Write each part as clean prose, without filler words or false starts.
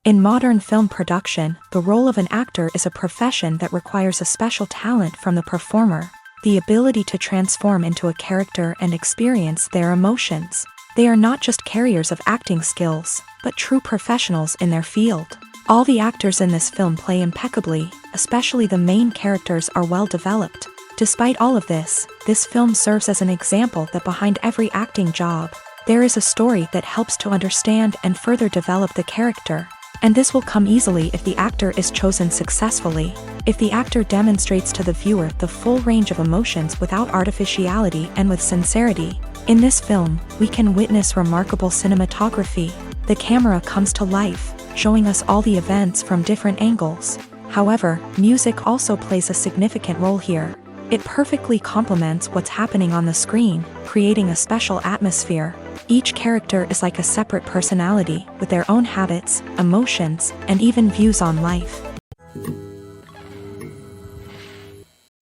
In modern film production, the role of an actor is a profession that requires a special talent from the performer, the ability to transform into a character and experience their emotions. They are not just carriers of acting skills, but true professionals in their field. All the actors in this film play impeccably, especially the main characters are well developed. Despite all of this film serves as an example that behind every acting job, there is a story that helps to understand and further develop the character. And this will come easily if the actor is chosen successfully. If the actor demonstrates to the viewer the full range of emotions without artificiality and with sincerity. In this film, we can witness remarkable cinematography. The camera comes to life, showing us all the events from different angles. However, music also plays a significant role here. It perfectly complements what's happening on the screen, creating a special atmosphere. Each character is like a separate personality, with their own habits, emotions, and even views on life.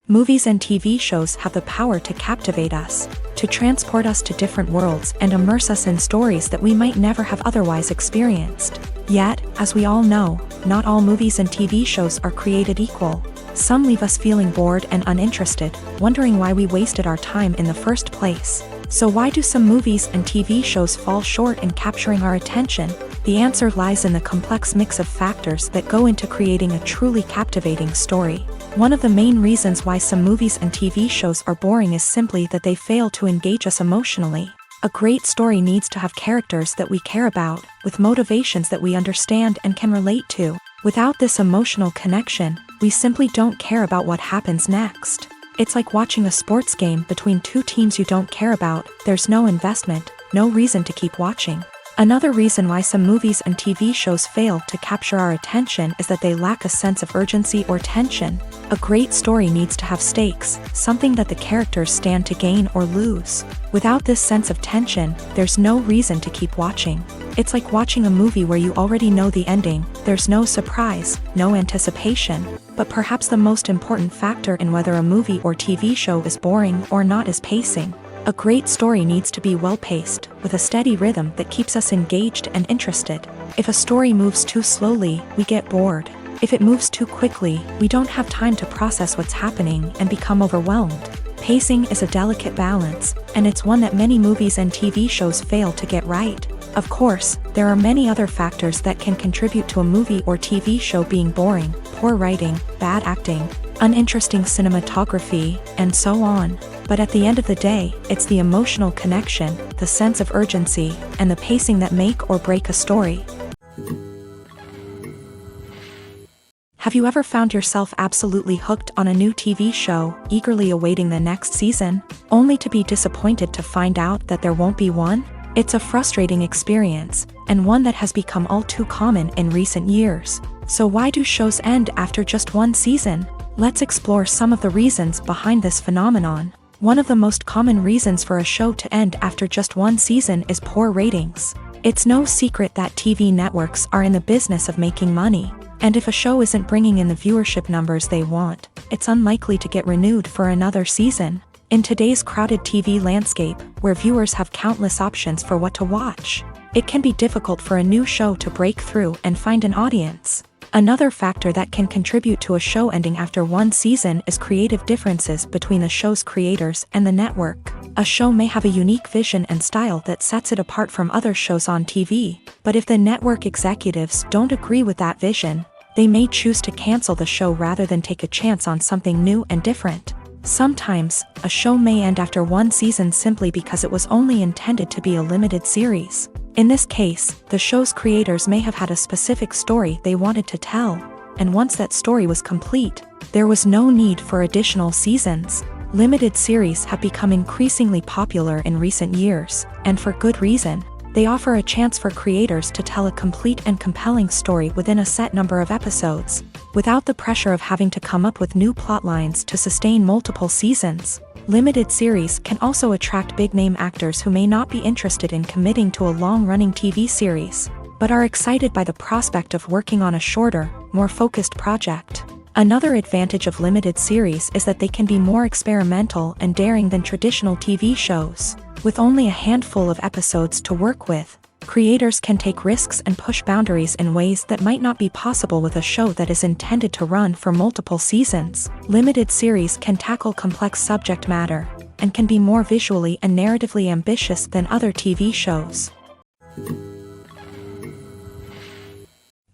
Movies and TV shows have the power to captivate us, to transport us to different worlds and immerse us in stories that we might never have otherwise experienced. Yet, as we all know, not all movies and TV shows are created equal. Some leave us feeling bored and uninterested, wondering why we wasted our time in the first place. So why do some movies and TV shows fall short in capturing our attention? The answer lies in the complex mix of factors that go into creating a truly captivating story. One of the main reasons why some movies and TV shows are boring is simply that they fail to engage us emotionally. A great story needs to have characters that we care about, with motivations that we understand and can relate to. Without this emotional connection, we simply don't care about what happens next. It's like watching a sports game between two teams you don't care about. There's no investment, no reason to keep watching. Another reason why some movies and TV shows fail to capture our attention is that they lack a sense of urgency or tension. A great story needs to have stakes, something that the characters stand to gain or lose. Without this sense of tension, there's no reason to keep watching. It's like watching a movie where you already know the ending. There's no surprise, no anticipation. But perhaps the most important factor in whether a movie or TV show is boring or not is pacing. A great story needs to be well-paced, with a steady rhythm that keeps us engaged and interested. If a story moves too slowly, we get bored. If it moves too quickly, we don't have time to process what's happening and become overwhelmed. Pacing is a delicate balance, and it's one that many movies and TV shows fail to get right. Of course, there are many other factors that can contribute to a movie or TV show being boring: poor writing, bad acting, uninteresting cinematography, and so on. But at the end of the day, it's the emotional connection, the sense of urgency, and the pacing that make or break a story. Have you ever found yourself absolutely hooked on a new TV show, eagerly awaiting the next season, only to be disappointed to find out that there won't be one? It's a frustrating experience, and one that has become all too common in recent years. So why do shows end after just one season? Let's explore some of the reasons behind this phenomenon. One of the most common reasons for a show to end after just one season is poor ratings. It's no secret that TV networks are in the business of making money, and if a show isn't bringing in the viewership numbers they want, it's unlikely to get renewed for another season. In today's crowded TV landscape, where viewers have countless options for what to watch, it can be difficult for a new show to break through and find an audience. Another factor that can contribute to a show ending after one season is creative differences between the show's creators and the network. A show may have a unique vision and style that sets it apart from other shows on TV, but if the network executives don't agree with that vision, they may choose to cancel the show rather than take a chance on something new and different. Sometimes, a show may end after one season simply because it was only intended to be a limited series. In this case, the show's creators may have had a specific story they wanted to tell, and once that story was complete, there was no need for additional seasons. Limited series have become increasingly popular in recent years, and for good reason. They offer a chance for creators to tell a complete and compelling story within a set number of episodes, without the pressure of having to come up with new plotlines to sustain multiple seasons. Limited series can also attract big-name actors who may not be interested in committing to a long-running TV series, but are excited by the prospect of working on a shorter, more focused project. Another advantage of limited series is that they can be more experimental and daring than traditional TV shows. With only a handful of episodes to work with, creators can take risks and push boundaries in ways that might not be possible with a show that is intended to run for multiple seasons. Limited series can tackle complex subject matter, and can be more visually and narratively ambitious than other TV shows.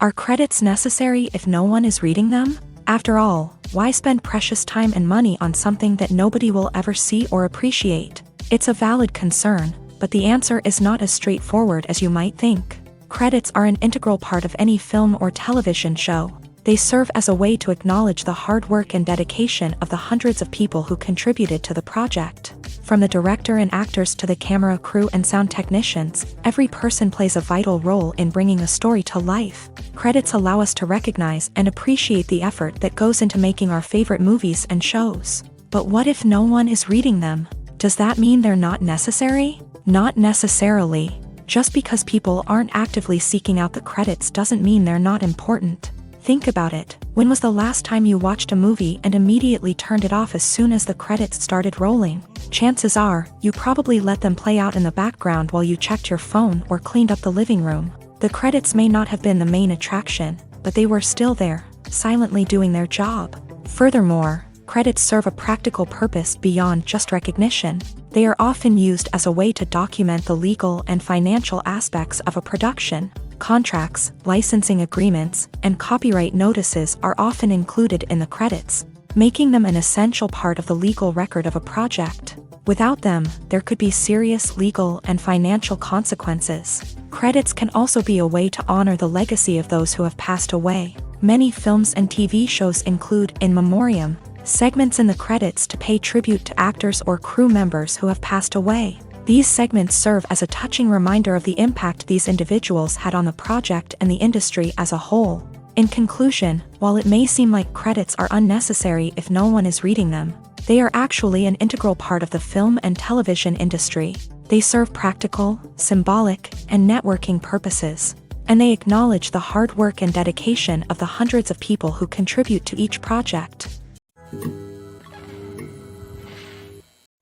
Are credits necessary if no one is reading them? After all, why spend precious time and money on something that nobody will ever see or appreciate? It's a valid concern, but the answer is not as straightforward as you might think. Credits are an integral part of any film or television show. They serve as a way to acknowledge the hard work and dedication of the hundreds of people who contributed to the project. From the director and actors to the camera crew and sound technicians, every person plays a vital role in bringing a story to life. Credits allow us to recognize and appreciate the effort that goes into making our favorite movies and shows. But what if no one is reading them? Does that mean they're not necessary? Not necessarily. Just because people aren't actively seeking out the credits doesn't mean they're not important. Think about it. When was the last time you watched a movie and immediately turned it off as soon as the credits started rolling? Chances are, you probably let them play out in the background while you checked your phone or cleaned up the living room. The credits may not have been the main attraction, but they were still there, silently doing their job. Furthermore, credits serve a practical purpose beyond just recognition. They are often used as a way to document the legal and financial aspects of a production. Contracts, licensing agreements, and copyright notices are often included in the credits, making them an essential part of the legal record of a project. Without them, there could be serious legal and financial consequences. Credits can also be a way to honor the legacy of those who have passed away. Many films and TV shows include in memoriam segments in the credits to pay tribute to actors or crew members who have passed away. These segments serve as a touching reminder of the impact these individuals had on the project and the industry as a whole. In conclusion, while it may seem like credits are unnecessary if no one is reading them, they are actually an integral part of the film and television industry. They serve practical, symbolic, and networking purposes, and they acknowledge the hard work and dedication of the hundreds of people who contribute to each project.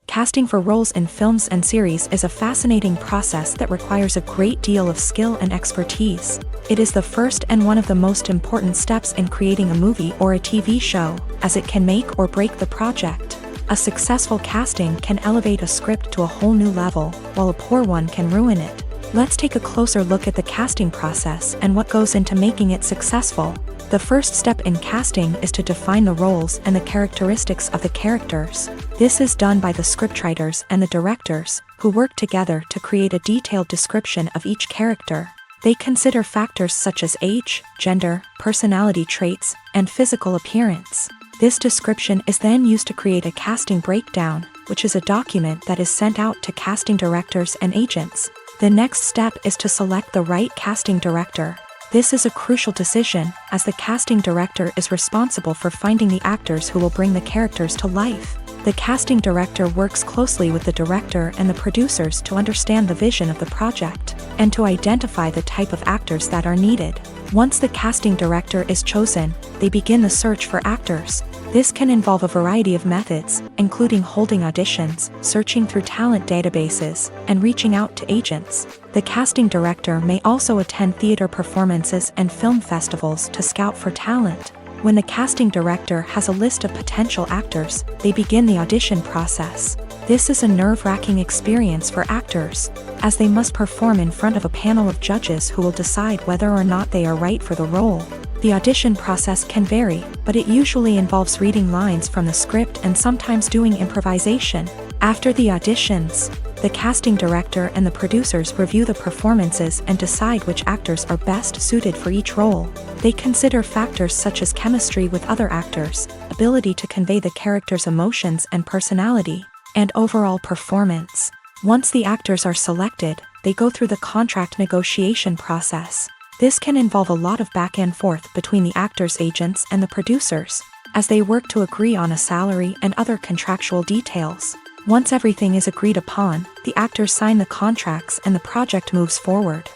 Casting for roles in films and series is a fascinating process that requires a great deal of skill and expertise. It is the first and one of the most important steps in creating a movie or a TV show, as it can make or break the project. A successful casting can elevate a script to a whole new level, while a poor one can ruin it. Let's take a closer look at the casting process and what goes into making it successful. The first step in casting is to define the roles and the characteristics of the characters. This is done by the scriptwriters and the directors, who work together to create a detailed description of each character. They consider factors such as age, gender, personality traits, and physical appearance. This description is then used to create a casting breakdown, which is a document that is sent out to casting directors and agents. The next step is to select the right casting director. This is a crucial decision, as the casting director is responsible for finding the actors who will bring the characters to life. The casting director works closely with the director and the producers to understand the vision of the project, and to identify the type of actors that are needed. Once the casting director is chosen, they begin the search for actors. This can involve a variety of methods, including holding auditions, searching through talent databases, and reaching out to agents. The casting director may also attend theater performances and film festivals to scout for talent. When the casting director has a list of potential actors, they begin the audition process. This is a nerve-wracking experience for actors, as they must perform in front of a panel of judges who will decide whether or not they are right for the role. The audition process can vary, but it usually involves reading lines from the script and sometimes doing improvisation. After the auditions, the casting director and the producers review the performances and decide which actors are best suited for each role. They consider factors such as chemistry with other actors, ability to convey the character's emotions and personality, and overall performance. Once the actors are selected, they go through the contract negotiation process. This can involve a lot of back and forth between the actors' agents and the producers, as they work to agree on a salary and other contractual details. Once everything is agreed upon, the actors sign the contracts and the project moves forward.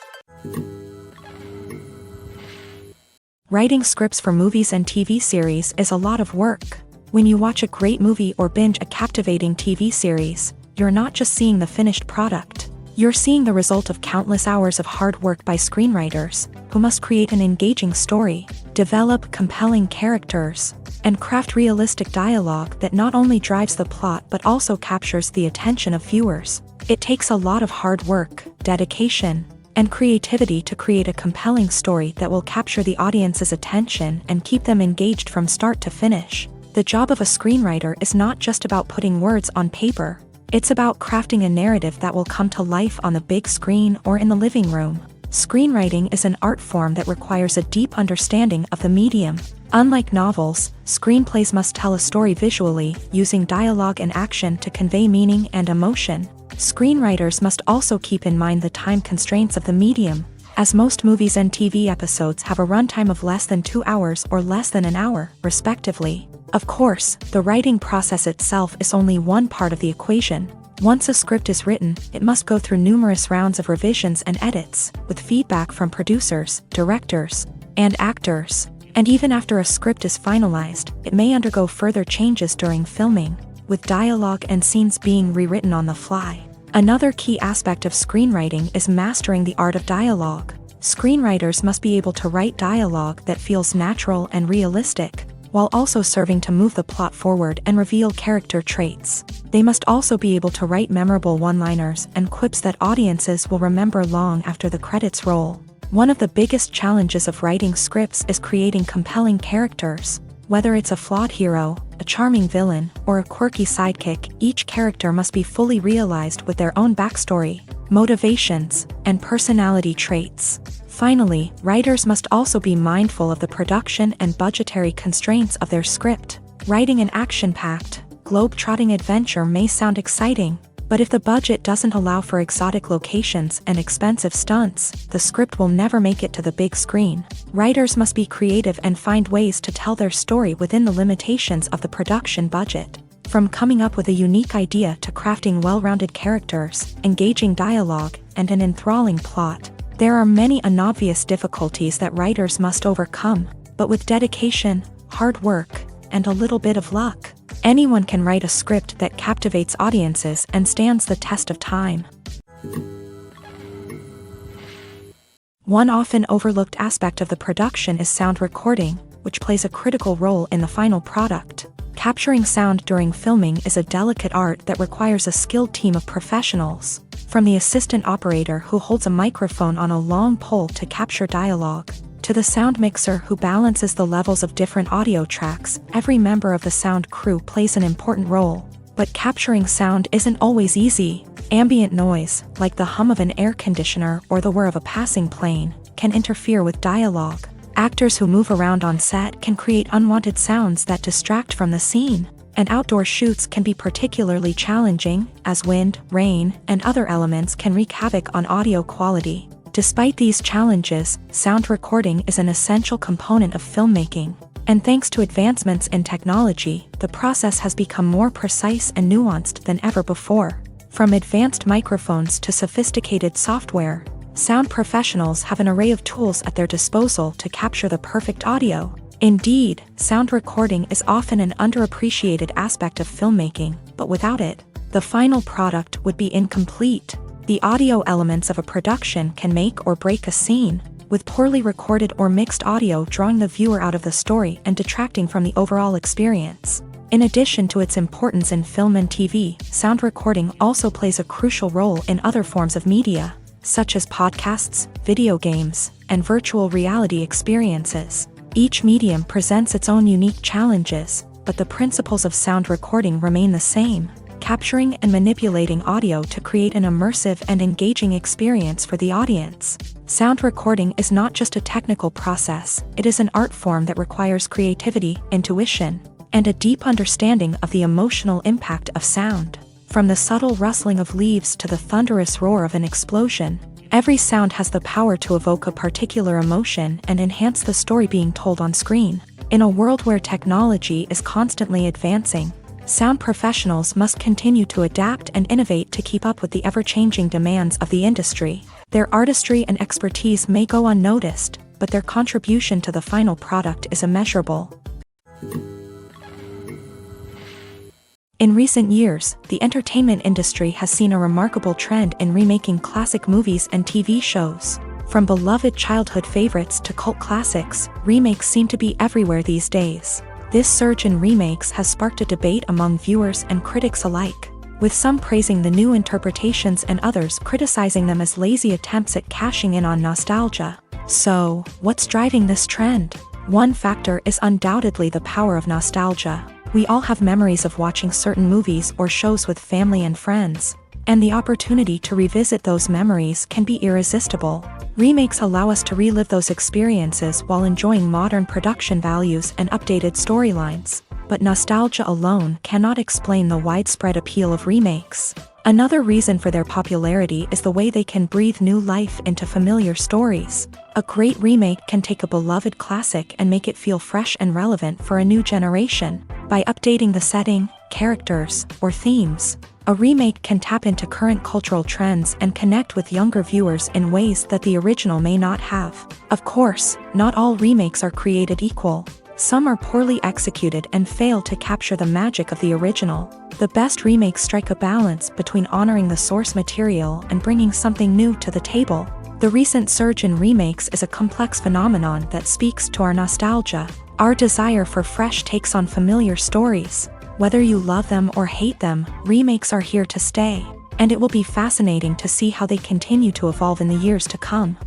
Writing scripts for movies and TV series is a lot of work. When you watch a great movie or binge a captivating TV series, you're not just seeing the finished product. You're seeing the result of countless hours of hard work by screenwriters, who must create an engaging story, develop compelling characters, and craft realistic dialogue that not only drives the plot but also captures the attention of viewers. It takes a lot of hard work, dedication, and creativity to create a compelling story that will capture the audience's attention and keep them engaged from start to finish. The job of a screenwriter is not just about putting words on paper. It's about crafting a narrative that will come to life on the big screen or in the living room. Screenwriting is an art form that requires a deep understanding of the medium. Unlike novels, screenplays must tell a story visually, using dialogue and action to convey meaning and emotion. Screenwriters must also keep in mind the time constraints of the medium, as most movies and TV episodes have a runtime of less than 2 hours or less than an hour, respectively. Of course, the writing process itself is only one part of the equation. Once a script is written, it must go through numerous rounds of revisions and edits, with feedback from producers, directors, and actors. And even after a script is finalized, it may undergo further changes during filming, with dialogue and scenes being rewritten on the fly. Another key aspect of screenwriting is mastering the art of dialogue. Screenwriters must be able to write dialogue that feels natural and realistic, while also serving to move the plot forward and reveal character traits. They must also be able to write memorable one-liners and quips that audiences will remember long after the credits roll. One of the biggest challenges of writing scripts is creating compelling characters. Whether it's a flawed hero, a charming villain, or a quirky sidekick, each character must be fully realized with their own backstory, motivations, and personality traits. Finally, writers must also be mindful of the production and budgetary constraints of their script. Writing an action-packed, globe-trotting adventure may sound exciting, but if the budget doesn't allow for exotic locations and expensive stunts, the script will never make it to the big screen. Writers must be creative and find ways to tell their story within the limitations of the production budget. From coming up with a unique idea to crafting well-rounded characters, engaging dialogue, and an enthralling plot, there are many unobvious difficulties that writers must overcome, but with dedication, hard work, and a little bit of luck, anyone can write a script that captivates audiences and stands the test of time. One often overlooked aspect of the production is sound recording, which plays a critical role in the final product. Capturing sound during filming is a delicate art that requires a skilled team of professionals. From the assistant operator who holds a microphone on a long pole to capture dialogue, to the sound mixer who balances the levels of different audio tracks, every member of the sound crew plays an important role. But capturing sound isn't always easy. Ambient noise, like the hum of an air conditioner or the whir of a passing plane, can interfere with dialogue. Actors who move around on set can create unwanted sounds that distract from the scene. And outdoor shoots can be particularly challenging, as wind, rain, and other elements can wreak havoc on audio quality. Despite these challenges, sound recording is an essential component of filmmaking. And thanks to advancements in technology, the process has become more precise and nuanced than ever before. From advanced microphones to sophisticated software, sound professionals have an array of tools at their disposal to capture the perfect audio. Indeed, sound recording is often an underappreciated aspect of filmmaking, but without it, the final product would be incomplete. The audio elements of a production can make or break a scene. with poorly recorded or mixed audio drawing the viewer out of the story and detracting from the overall experience. In addition to its importance in film and TV, sound recording also plays a crucial role in other forms of media, such as podcasts, video games, and virtual reality experiences. Each medium presents its own unique challenges, but the principles of sound recording remain the same, capturing and manipulating audio to create an immersive and engaging experience for the audience. Sound recording is not just a technical process, it is an art form that requires creativity, intuition, and a deep understanding of the emotional impact of sound. From the subtle rustling of leaves to the thunderous roar of an explosion, every sound has the power to evoke a particular emotion and enhance the story being told on screen. In a world where technology is constantly advancing, sound professionals must continue to adapt and innovate to keep up with the ever-changing demands of the industry. Their artistry and expertise may go unnoticed, but their contribution to the final product is immeasurable. In recent years, the entertainment industry has seen a remarkable trend in remaking classic movies and TV shows. From beloved childhood favorites to cult classics, remakes seem to be everywhere these days. This surge in remakes has sparked a debate among viewers and critics alike, with some praising the new interpretations and others criticizing them as lazy attempts at cashing in on nostalgia. So, what's driving this trend? One factor is undoubtedly the power of nostalgia. We all have memories of watching certain movies or shows with family and friends, and the opportunity to revisit those memories can be irresistible. Remakes allow us to relive those experiences while enjoying modern production values and updated storylines, but nostalgia alone cannot explain the widespread appeal of remakes. Another reason for their popularity is the way they can breathe new life into familiar stories. A great remake can take a beloved classic and make it feel fresh and relevant for a new generation. By updating the setting, characters, or themes, a remake can tap into current cultural trends and connect with younger viewers in ways that the original may not have. Of course, not all remakes are created equal. Some are poorly executed and fail to capture the magic of the original. The best remakes strike a balance between honoring the source material and bringing something new to the table. The recent surge in remakes is a complex phenomenon that speaks to our nostalgia, our desire for fresh takes on familiar stories. Whether you love them or hate them, remakes are here to stay, and it will be fascinating to see how they continue to evolve in the years to come.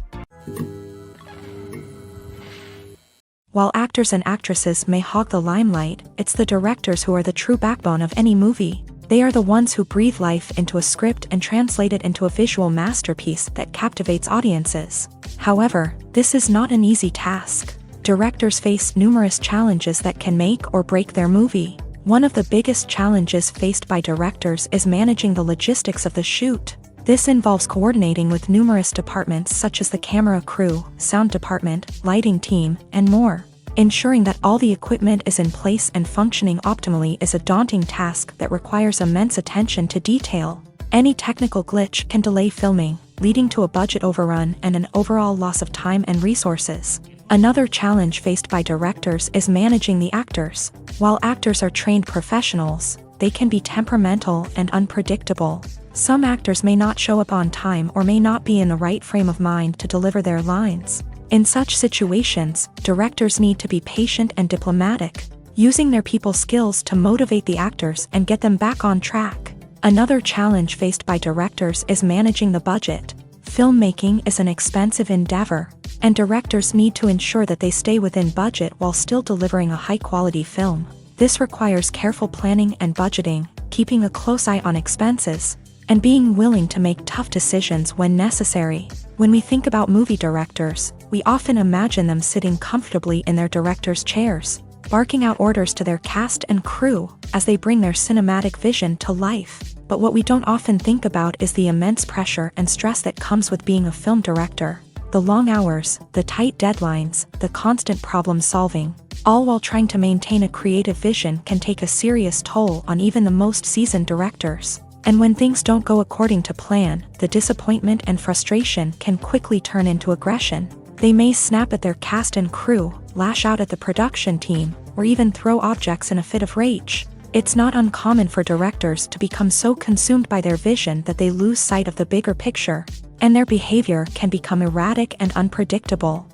While actors and actresses may hog the limelight, it's the directors who are the true backbone of any movie. They are the ones who breathe life into a script and translate it into a visual masterpiece that captivates audiences. However, this is not an easy task. Directors face numerous challenges that can make or break their movie. One of the biggest challenges faced by directors is managing the logistics of the shoot. This involves coordinating with numerous departments such as the camera crew, sound department, lighting team, and more. Ensuring that all the equipment is in place and functioning optimally is a daunting task that requires immense attention to detail. Any technical glitch can delay filming, leading to a budget overrun and an overall loss of time and resources. Another challenge faced by directors is managing the actors. While actors are trained professionals, they can be temperamental and unpredictable. Some actors may not show up on time or may not be in the right frame of mind to deliver their lines. In such situations, directors need to be patient and diplomatic, using their people skills to motivate the actors and get them back on track. Another challenge faced by directors is managing the budget. Filmmaking is an expensive endeavor, and directors need to ensure that they stay within budget while still delivering a high-quality film. This requires careful planning and budgeting, keeping a close eye on expenses, and being willing to make tough decisions when necessary. When we think about movie directors, we often imagine them sitting comfortably in their director's chairs, barking out orders to their cast and crew as they bring their cinematic vision to life. But what we don't often think about is the immense pressure and stress that comes with being a film director. The long hours, the tight deadlines, the constant problem solving, all while trying to maintain a creative vision can take a serious toll on even the most seasoned directors. And when things don't go according to plan, the disappointment and frustration can quickly turn into aggression. They may snap at their cast and crew, lash out at the production team, or even throw objects in a fit of rage. It's not uncommon for directors to become so consumed by their vision that they lose sight of the bigger picture, and their behavior can become erratic and unpredictable.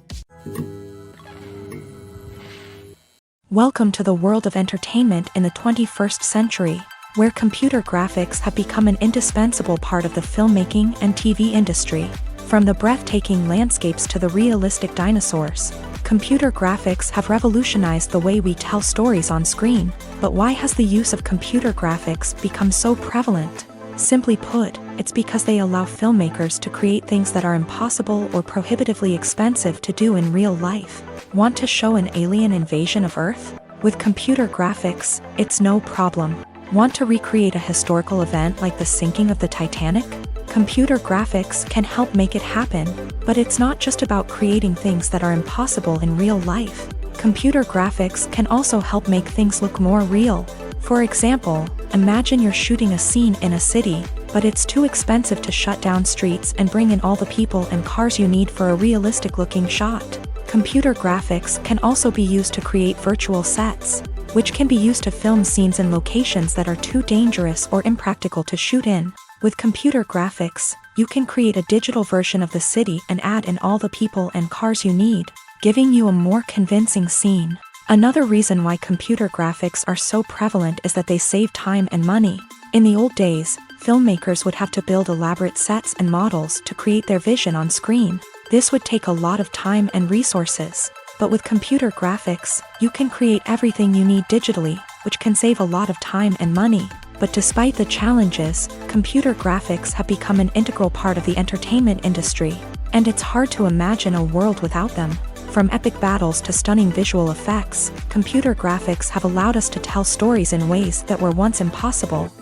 Welcome to the world of entertainment in the 21st century, where computer graphics have become an indispensable part of the filmmaking and TV industry. From the breathtaking landscapes to the realistic dinosaurs, computer graphics have revolutionized the way we tell stories on screen. But why has the use of computer graphics become so prevalent? Simply put, it's because they allow filmmakers to create things that are impossible or prohibitively expensive to do in real life. Want to show an alien invasion of Earth? With computer graphics, it's no problem. Want to recreate a historical event like the sinking of the Titanic? Computer graphics can help make it happen, but it's not just about creating things that are impossible in real life. Computer graphics can also help make things look more real. For example, imagine you're shooting a scene in a city, but it's too expensive to shut down streets and bring in all the people and cars you need for a realistic-looking shot. Computer graphics can also be used to create virtual sets, which can be used to film scenes in locations that are too dangerous or impractical to shoot in. With computer graphics, you can create a digital version of the city and add in all the people and cars you need, giving you a more convincing scene. Another reason why computer graphics are so prevalent is that they save time and money. In the old days, filmmakers would have to build elaborate sets and models to create their vision on screen. This would take a lot of time and resources. But with computer graphics, you can create everything you need digitally, which can save a lot of time and money. But despite the challenges, computer graphics have become an integral part of the entertainment industry, and it's hard to imagine a world without them. From epic battles to stunning visual effects, computer graphics have allowed us to tell stories in ways that were once impossible.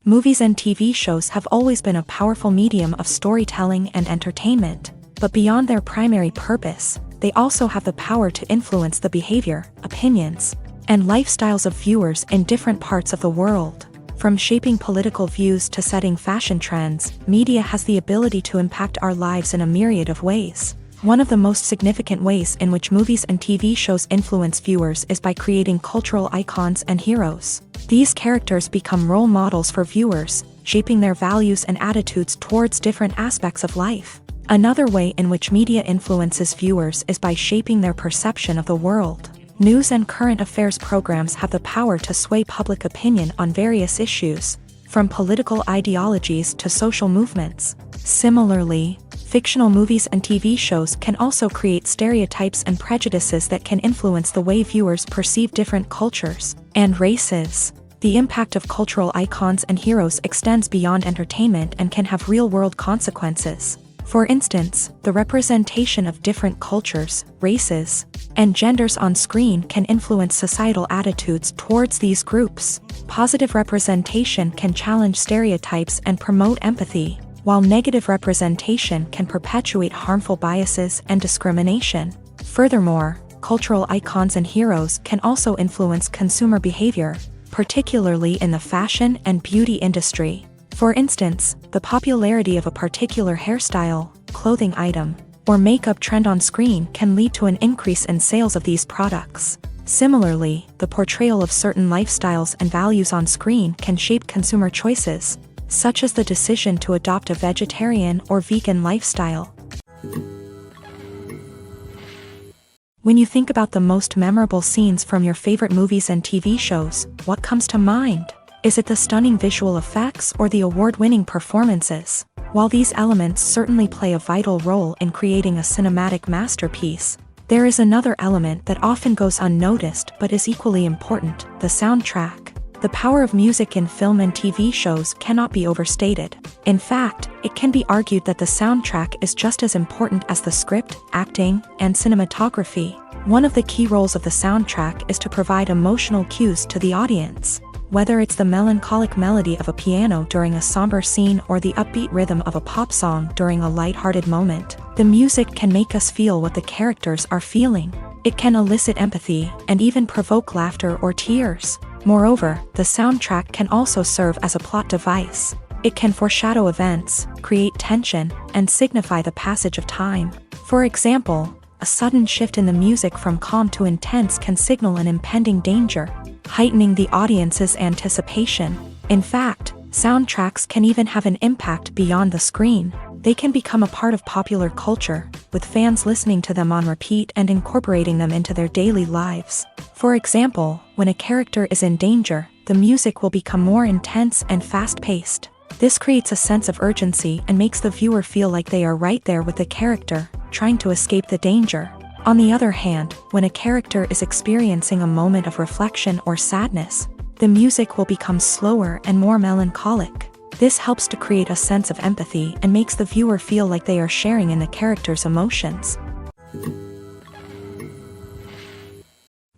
Movies and TV shows have always been a powerful medium of storytelling and entertainment, but beyond their primary purpose, they also have the power to influence the behavior, opinions, and lifestyles of viewers in different parts of the world. From shaping political views to setting fashion trends, media has the ability to impact our lives in a myriad of ways. One of the most significant ways in which movies and TV shows influence viewers is by creating cultural icons and heroes. These characters become role models for viewers, shaping their values and attitudes towards different aspects of life. Another way in which media influences viewers is by shaping their perception of the world. News and current affairs programs have the power to sway public opinion on various issues, from political ideologies to social movements. Similarly, fictional movies and TV shows can also create stereotypes and prejudices that can influence the way viewers perceive different cultures and races. The impact of cultural icons and heroes extends beyond entertainment and can have real-world consequences. For instance, the representation of different cultures, races, and genders on screen can influence societal attitudes towards these groups. Positive representation can challenge stereotypes and promote empathy, while negative representation can perpetuate harmful biases and discrimination. Furthermore, cultural icons and heroes can also influence consumer behavior, particularly in the fashion and beauty industry. For instance, the popularity of a particular hairstyle, clothing item, or makeup trend on screen can lead to an increase in sales of these products. Similarly, the portrayal of certain lifestyles and values on screen can shape consumer choices, such as the decision to adopt a vegetarian or vegan lifestyle. When you think about the most memorable scenes from your favorite movies and TV shows, what comes to mind? Is it the stunning visual effects or the award-winning performances? While these elements certainly play a vital role in creating a cinematic masterpiece, there is another element that often goes unnoticed but is equally important: the soundtrack. The power of music in film and TV shows cannot be overstated. In fact, it can be argued that the soundtrack is just as important as the script, acting, and cinematography. One of the key roles of the soundtrack is to provide emotional cues to the audience. Whether it's the melancholic melody of a piano during a somber scene or the upbeat rhythm of a pop song during a light-hearted moment, the music can make us feel what the characters are feeling. It can elicit empathy and even provoke laughter or tears. Moreover, the soundtrack can also serve as a plot device. It can foreshadow events, create tension, and signify the passage of time. For example, a sudden shift in the music from calm to intense can signal an impending danger, heightening the audience's anticipation. In fact, soundtracks can even have an impact beyond the screen. They can become a part of popular culture, with fans listening to them on repeat and incorporating them into their daily lives. For example, when a character is in danger, the music will become more intense and fast-paced. This creates a sense of urgency and makes the viewer feel like they are right there with the character, trying to escape the danger. On the other hand, when a character is experiencing a moment of reflection or sadness, the music will become slower and more melancholic. This helps to create a sense of empathy and makes the viewer feel like they are sharing in the character's emotions.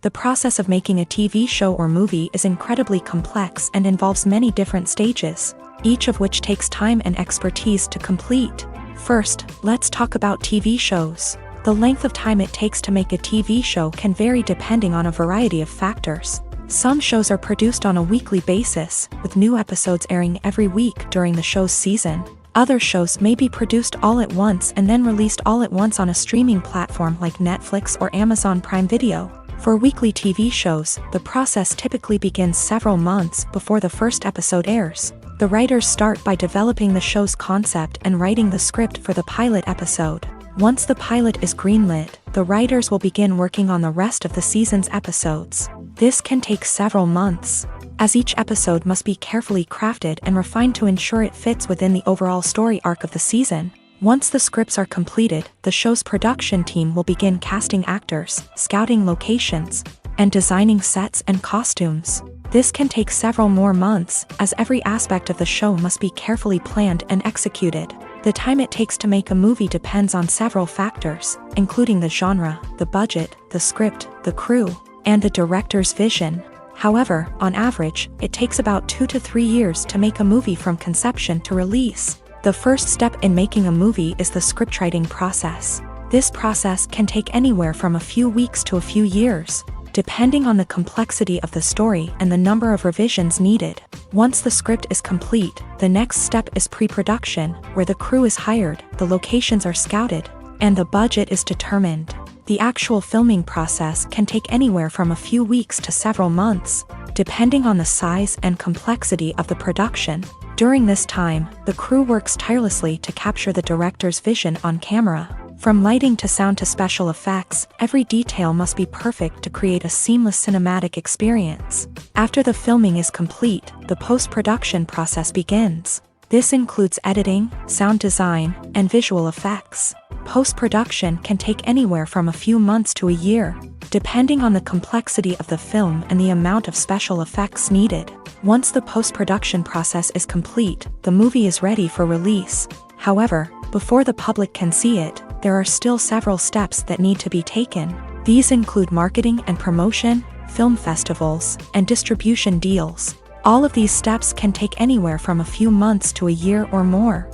The process of making a TV show or movie is incredibly complex and involves many different stages, each of which takes time and expertise to complete. First, let's talk about TV shows. The length of time it takes to make a TV show can vary depending on a variety of factors. Some shows are produced on a weekly basis, with new episodes airing every week during the show's season. Other shows may be produced all at once and then released all at once on a streaming platform like Netflix or Amazon Prime Video. For weekly TV shows, the process typically begins several months before the first episode airs. The writers start by developing the show's concept and writing the script for the pilot episode. Once the pilot is greenlit, the writers will begin working on the rest of the season's episodes. This can take several months, as each episode must be carefully crafted and refined to ensure it fits within the overall story arc of the season. Once the scripts are completed, the show's production team will begin casting actors, scouting locations, and designing sets and costumes. This can take several more months, as every aspect of the show must be carefully planned and executed. The time it takes to make a movie depends on several factors, including the genre, the budget, the script, the crew, and the director's vision. However, on average, it takes about 2 to 3 years to make a movie from conception to release. The first step in making a movie is the scriptwriting process. This process can take anywhere from a few weeks to a few years, depending on the complexity of the story and the number of revisions needed. Once the script is complete, the next step is pre-production, where the crew is hired, the locations are scouted, and the budget is determined. The actual filming process can take anywhere from a few weeks to several months, depending on the size and complexity of the production. During this time, the crew works tirelessly to capture the director's vision on camera. From lighting to sound to special effects, every detail must be perfect to create a seamless cinematic experience. After the filming is complete, the post-production process begins. This includes editing, sound design, and visual effects. Post-production can take anywhere from a few months to a year, depending on the complexity of the film and the amount of special effects needed. Once the post-production process is complete, the movie is ready for release. However, before the public can see it, there are still several steps that need to be taken. These include marketing and promotion, film festivals, and distribution deals. All of these steps can take anywhere from a few months to a year or more.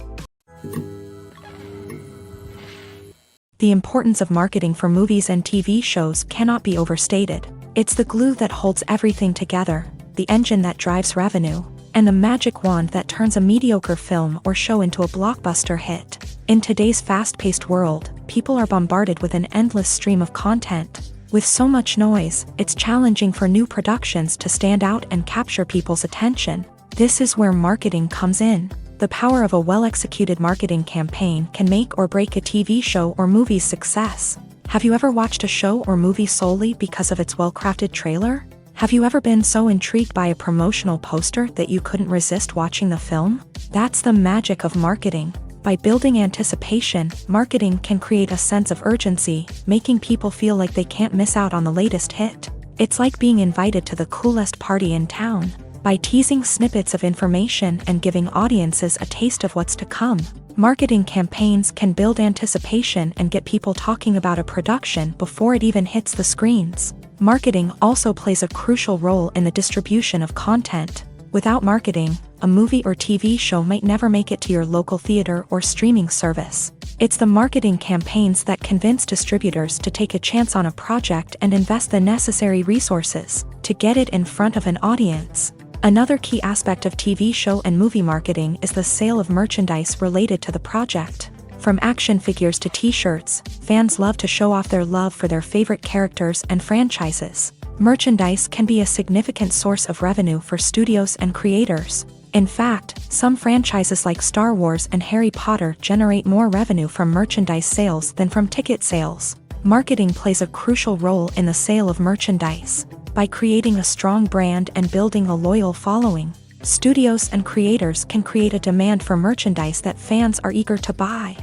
The importance of marketing for movies and TV shows cannot be overstated. It's the glue that holds everything together, the engine that drives revenue, and the magic wand that turns a mediocre film or show into a blockbuster hit. In today's fast-paced world, people are bombarded with an endless stream of content. With so much noise, it's challenging for new productions to stand out and capture people's attention. This is where marketing comes in. The power of a well-executed marketing campaign can make or break a TV show or movie's success. Have you ever watched a show or movie solely because of its well-crafted trailer? Have you ever been so intrigued by a promotional poster that you couldn't resist watching the film? That's the magic of marketing. By building anticipation, marketing can create a sense of urgency, making people feel like they can't miss out on the latest hit. It's like being invited to the coolest party in town. By teasing snippets of information and giving audiences a taste of what's to come, marketing campaigns can build anticipation and get people talking about a production before it even hits the screens. Marketing also plays a crucial role in the distribution of content. Without marketing, a movie or TV show might never make it to your local theater or streaming service. It's the marketing campaigns that convince distributors to take a chance on a project and invest the necessary resources to get it in front of an audience. Another key aspect of TV show and movie marketing is the sale of merchandise related to the project. From action figures to t-shirts, fans love to show off their love for their favorite characters and franchises. Merchandise can be a significant source of revenue for studios and creators. In fact, some franchises like Star Wars and Harry Potter generate more revenue from merchandise sales than from ticket sales. Marketing plays a crucial role in the sale of merchandise. By creating a strong brand and building a loyal following, studios and creators can create a demand for merchandise that fans are eager to buy.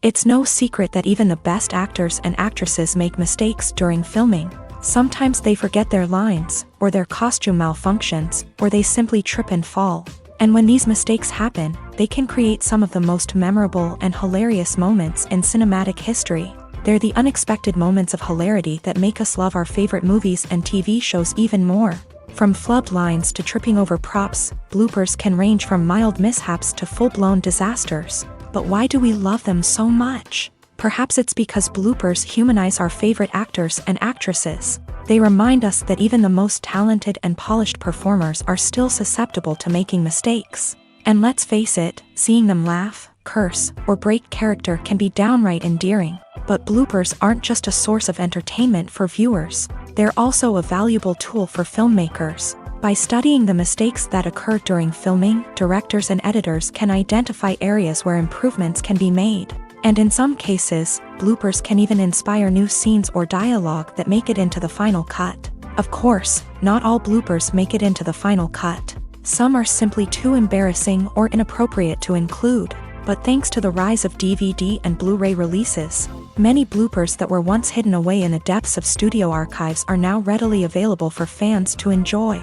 It's no secret that even the best actors and actresses make mistakes during filming. Sometimes they forget their lines, or their costume malfunctions, or they simply trip and fall. And when these mistakes happen, they can create some of the most memorable and hilarious moments in cinematic history. They're the unexpected moments of hilarity that make us love our favorite movies and TV shows even more. From flubbed lines to tripping over props, bloopers can range from mild mishaps to full-blown disasters. But why do we love them so much? Perhaps it's because bloopers humanize our favorite actors and actresses. They remind us that even the most talented and polished performers are still susceptible to making mistakes. And let's face it, seeing them laugh, curse, or break character can be downright endearing. But bloopers aren't just a source of entertainment for viewers. They're also a valuable tool for filmmakers. By studying the mistakes that occur during filming, directors and editors can identify areas where improvements can be made. And in some cases, bloopers can even inspire new scenes or dialogue that make it into the final cut. Of course, not all bloopers make it into the final cut. Some are simply too embarrassing or inappropriate to include. But thanks to the rise of DVD and Blu-ray releases, many bloopers that were once hidden away in the depths of studio archives are now readily available for fans to enjoy.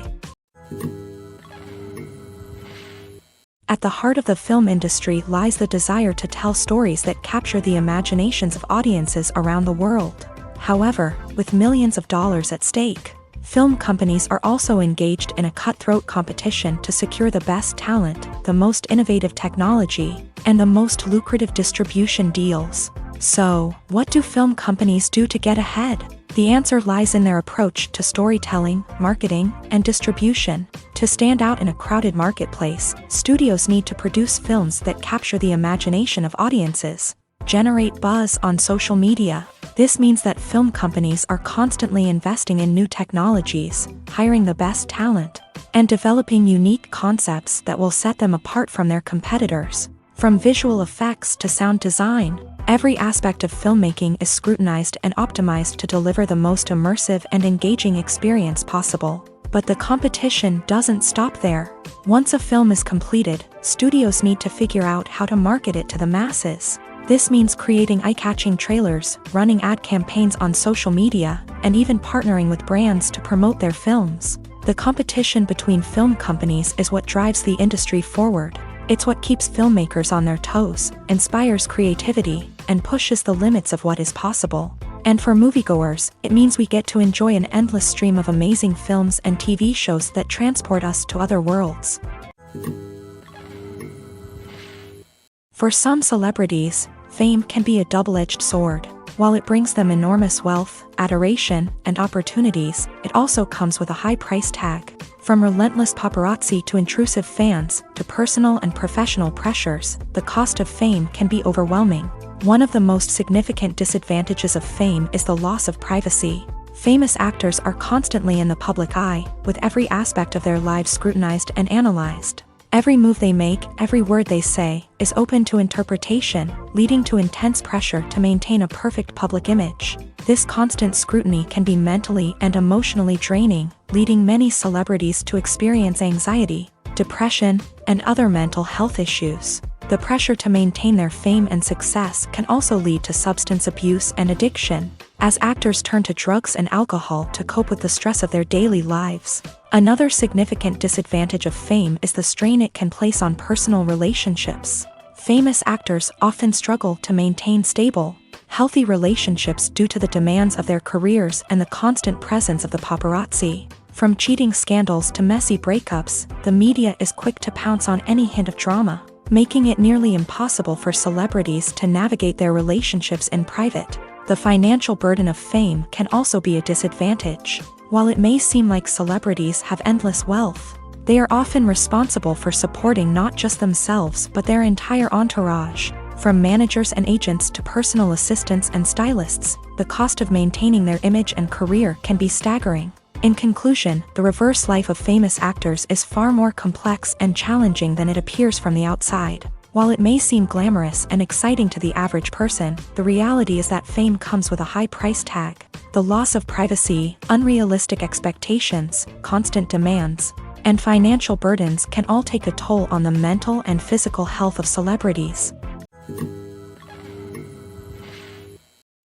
At the heart of the film industry lies the desire to tell stories that capture the imaginations of audiences around the world. However, with millions of dollars at stake, film companies are also engaged in a cutthroat competition to secure the best talent, the most innovative technology, and the most lucrative distribution deals. So, what do film companies do to get ahead? The answer lies in their approach to storytelling, marketing, and distribution. To stand out in a crowded marketplace, studios need to produce films that capture the imagination of audiences, generate buzz on social media. This means that film companies are constantly investing in new technologies, hiring the best talent, and developing unique concepts that will set them apart from their competitors. From visual effects to sound design, every aspect of filmmaking is scrutinized and optimized to deliver the most immersive and engaging experience possible. But the competition doesn't stop there. Once a film is completed, studios need to figure out how to market it to the masses. This means creating eye-catching trailers, running ad campaigns on social media, and even partnering with brands to promote their films. The competition between film companies is what drives the industry forward. It's what keeps filmmakers on their toes, inspires creativity, and pushes the limits of what is possible. And for moviegoers, it means we get to enjoy an endless stream of amazing films and TV shows that transport us to other worlds. For some celebrities, fame can be a double-edged sword. While it brings them enormous wealth, adoration, and opportunities, it also comes with a high price tag. From relentless paparazzi to intrusive fans, to personal and professional pressures, the cost of fame can be overwhelming. One of the most significant disadvantages of fame is the loss of privacy. Famous actors are constantly in the public eye, with every aspect of their lives scrutinized and analyzed. Every move they make, every word they say, is open to interpretation, leading to intense pressure to maintain a perfect public image. This constant scrutiny can be mentally and emotionally draining, leading many celebrities to experience anxiety, depression, and other mental health issues. The pressure to maintain their fame and success can also lead to substance abuse and addiction, as actors turn to drugs and alcohol to cope with the stress of their daily lives. Another significant disadvantage of fame is the strain it can place on personal relationships. Famous actors often struggle to maintain stable, healthy relationships due to the demands of their careers and the constant presence of the paparazzi. From cheating scandals to messy breakups, the media is quick to pounce on any hint of drama, making it nearly impossible for celebrities to navigate their relationships in private. The financial burden of fame can also be a disadvantage. While it may seem like celebrities have endless wealth, They are often responsible for supporting not just themselves but their entire entourage. From managers and agents to personal assistants and stylists, the cost of maintaining their image and career can be staggering. In conclusion, the reverse life of famous actors is far more complex and challenging than it appears from the outside. While it may seem glamorous and exciting to the average person, the reality is that fame comes with a high price tag. The loss of privacy, unrealistic expectations, constant demands, and financial burdens can all take a toll on the mental and physical health of celebrities.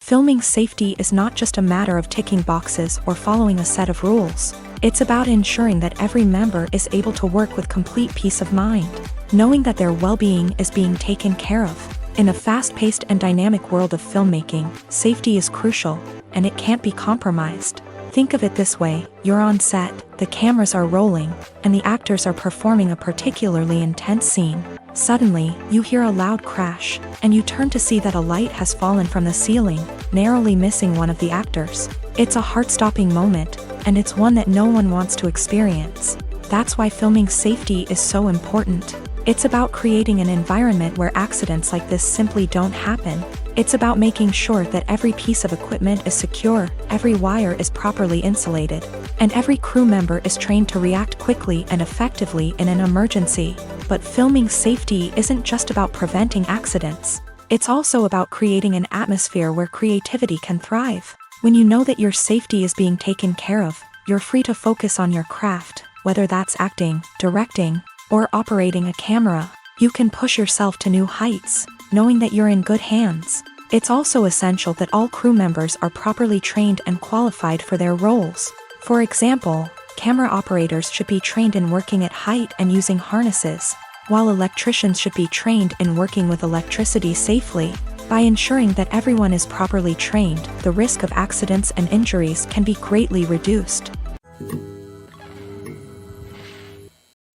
Filming safety is not just a matter of ticking boxes or following a set of rules. It's about ensuring that every member is able to work with complete peace of mind, knowing that their well-being is being taken care of. In a fast-paced and dynamic world of filmmaking, safety is crucial, and it can't be compromised. Think of it this way: you're on set, the cameras are rolling, and the actors are performing a particularly intense scene. Suddenly, you hear a loud crash, and you turn to see that a light has fallen from the ceiling, narrowly missing one of the actors. It's a heart-stopping moment, and it's one that no one wants to experience. That's why filming safety is so important. It's about creating an environment where accidents like this simply don't happen. It's about making sure that every piece of equipment is secure, every wire is properly insulated, and every crew member is trained to react quickly and effectively in an emergency. But filming safety isn't just about preventing accidents. It's also about creating an atmosphere where creativity can thrive. When you know that your safety is being taken care of, you're free to focus on your craft, whether that's acting, directing, or operating a camera. You can push yourself to new heights, knowing that you're in good hands. It's also essential that all crew members are properly trained and qualified for their roles. For example, camera operators should be trained in working at height and using harnesses, while electricians should be trained in working with electricity safely. By ensuring that everyone is properly trained, the risk of accidents and injuries can be greatly reduced.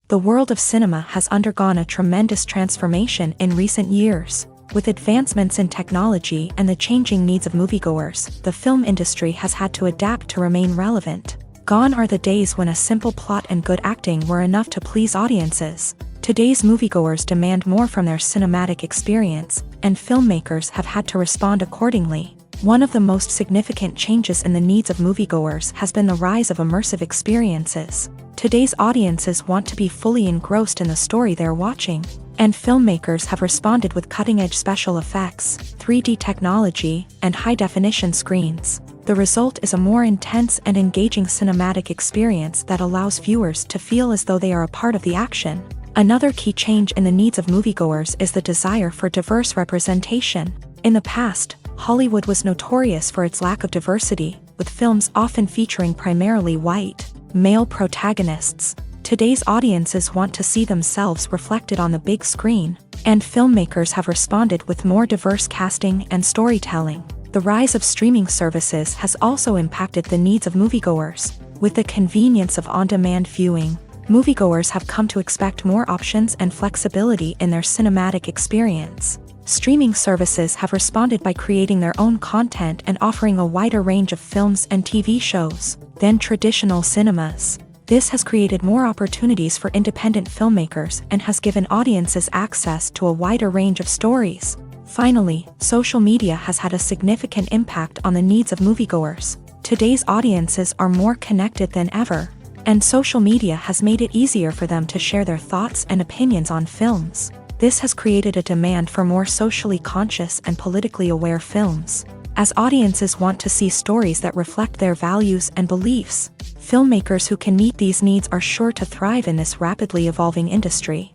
The world of cinema has undergone a tremendous transformation in recent years. With advancements in technology and the changing needs of moviegoers, the film industry has had to adapt to remain relevant. Gone are the days when a simple plot and good acting were enough to please audiences. Today's moviegoers demand more from their cinematic experience, and filmmakers have had to respond accordingly. One of the most significant changes in the needs of moviegoers has been the rise of immersive experiences. Today's audiences want to be fully engrossed in the story they're watching, and filmmakers have responded with cutting-edge special effects, 3D technology, and high-definition screens. The result is a more intense and engaging cinematic experience that allows viewers to feel as though they are a part of the action. Another key change in the needs of moviegoers is the desire for diverse representation. In the past, Hollywood was notorious for its lack of diversity, with films often featuring primarily white, male protagonists. Today's audiences want to see themselves reflected on the big screen, and filmmakers have responded with more diverse casting and storytelling. The rise of streaming services has also impacted the needs of moviegoers. With the convenience of on-demand viewing, moviegoers have come to expect more options and flexibility in their cinematic experience. Streaming services have responded by creating their own content and offering a wider range of films and TV shows than traditional cinemas. This has created more opportunities for independent filmmakers and has given audiences access to a wider range of stories. Finally, social media has had a significant impact on the needs of moviegoers. Today's audiences are more connected than ever, and social media has made it easier for them to share their thoughts and opinions on films. This has created a demand for more socially conscious and politically aware films. As audiences want to see stories that reflect their values and beliefs, filmmakers who can meet these needs are sure to thrive in this rapidly evolving industry.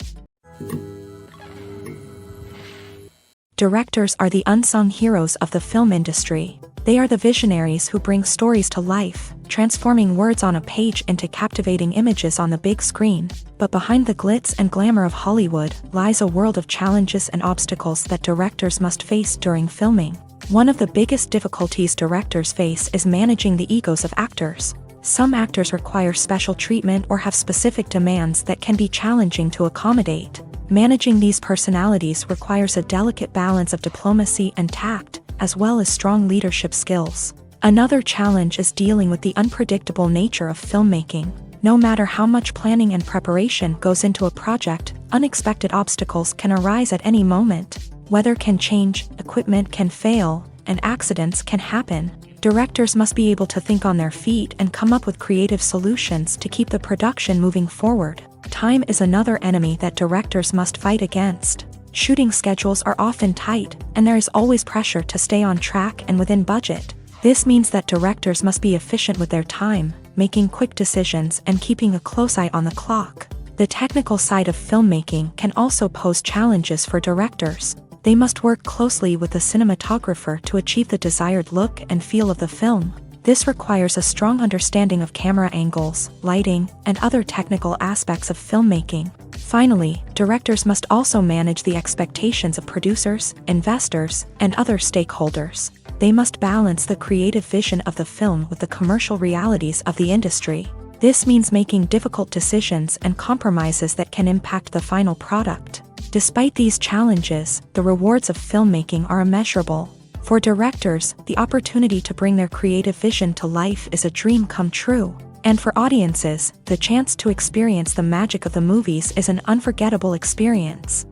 Directors are the unsung heroes of the film industry. They are the visionaries who bring stories to life, transforming words on a page into captivating images on the big screen. But behind the glitz and glamour of Hollywood lies a world of challenges and obstacles that directors must face during filming. One of the biggest difficulties directors face is managing the egos of actors. Some actors require special treatment or have specific demands that can be challenging to accommodate. Managing these personalities requires a delicate balance of diplomacy and tact, as well as strong leadership skills. Another challenge is dealing with the unpredictable nature of filmmaking. No matter how much planning and preparation goes into a project, unexpected obstacles can arise at any moment. Weather can change, equipment can fail, and accidents can happen. Directors must be able to think on their feet and come up with creative solutions to keep the production moving forward. Time is another enemy that directors must fight against. Shooting schedules are often tight, and there is always pressure to stay on track and within budget. This means that directors must be efficient with their time, making quick decisions and keeping a close eye on the clock. The technical side of filmmaking can also pose challenges for directors. They must work closely with the cinematographer to achieve the desired look and feel of the film. This requires a strong understanding of camera angles, lighting, and other technical aspects of filmmaking. Finally, directors must also manage the expectations of producers, investors, and other stakeholders. They must balance the creative vision of the film with the commercial realities of the industry. This means making difficult decisions and compromises that can impact the final product. Despite these challenges, the rewards of filmmaking are immeasurable. For directors, the opportunity to bring their creative vision to life is a dream come true. And for audiences, the chance to experience the magic of the movies is an unforgettable experience.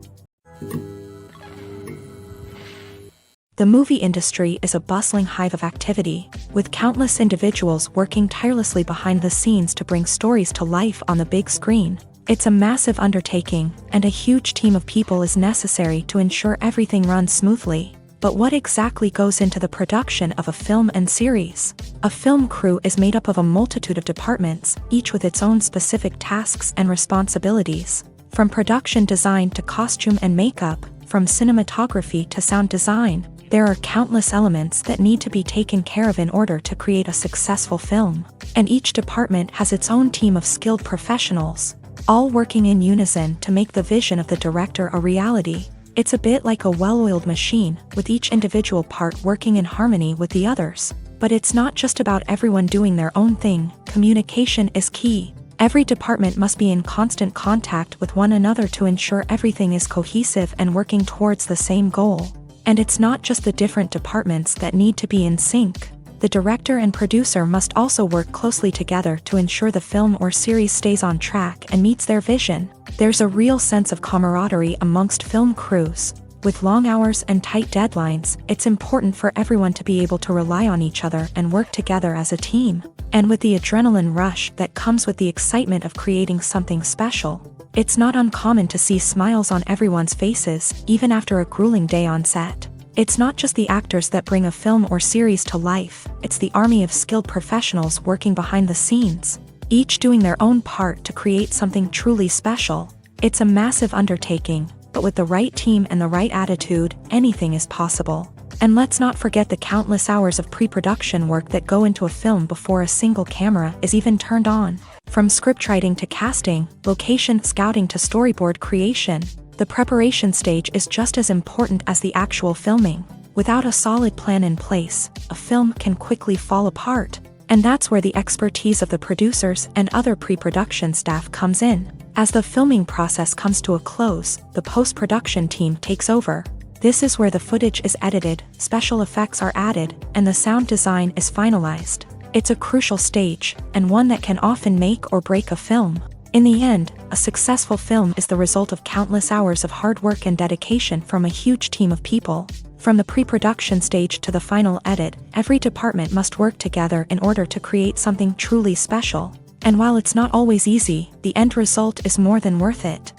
The movie industry is a bustling hive of activity, with countless individuals working tirelessly behind the scenes to bring stories to life on the big screen. It's a massive undertaking, and a huge team of people is necessary to ensure everything runs smoothly. But what exactly goes into the production of a film and series? A film crew is made up of a multitude of departments, each with its own specific tasks and responsibilities. From production design to costume and makeup, from cinematography to sound design, there are countless elements that need to be taken care of in order to create a successful film. And each department has its own team of skilled professionals, all working in unison to make the vision of the director a reality. It's a bit like a well-oiled machine, with each individual part working in harmony with the others. But it's not just about everyone doing their own thing. Communication is key. Every department must be in constant contact with one another to ensure everything is cohesive and working towards the same goal. And it's not just the different departments that need to be in sync. The director and producer must also work closely together to ensure the film or series stays on track and meets their vision. There's a real sense of camaraderie amongst film crews. With long hours and tight deadlines, it's important for everyone to be able to rely on each other and work together as a team. And with the adrenaline rush that comes with the excitement of creating something special, it's not uncommon to see smiles on everyone's faces, even after a grueling day on set. It's not just the actors that bring a film or series to life, it's the army of skilled professionals working behind the scenes, each doing their own part to create something truly special. It's a massive undertaking, but with the right team and the right attitude, anything is possible. And let's not forget the countless hours of pre-production work that go into a film before a single camera is even turned on. From scriptwriting to casting, location scouting to storyboard creation, the preparation stage is just as important as the actual filming. Without a solid plan in place, a film can quickly fall apart. And that's where the expertise of the producers and other pre-production staff comes in. As the filming process comes to a close, the post-production team takes over. This is where the footage is edited, special effects are added, and the sound design is finalized. It's a crucial stage, and one that can often make or break a film. In the end, a successful film is the result of countless hours of hard work and dedication from a huge team of people. From the pre-production stage to the final edit, every department must work together in order to create something truly special. And while it's not always easy, the end result is more than worth it.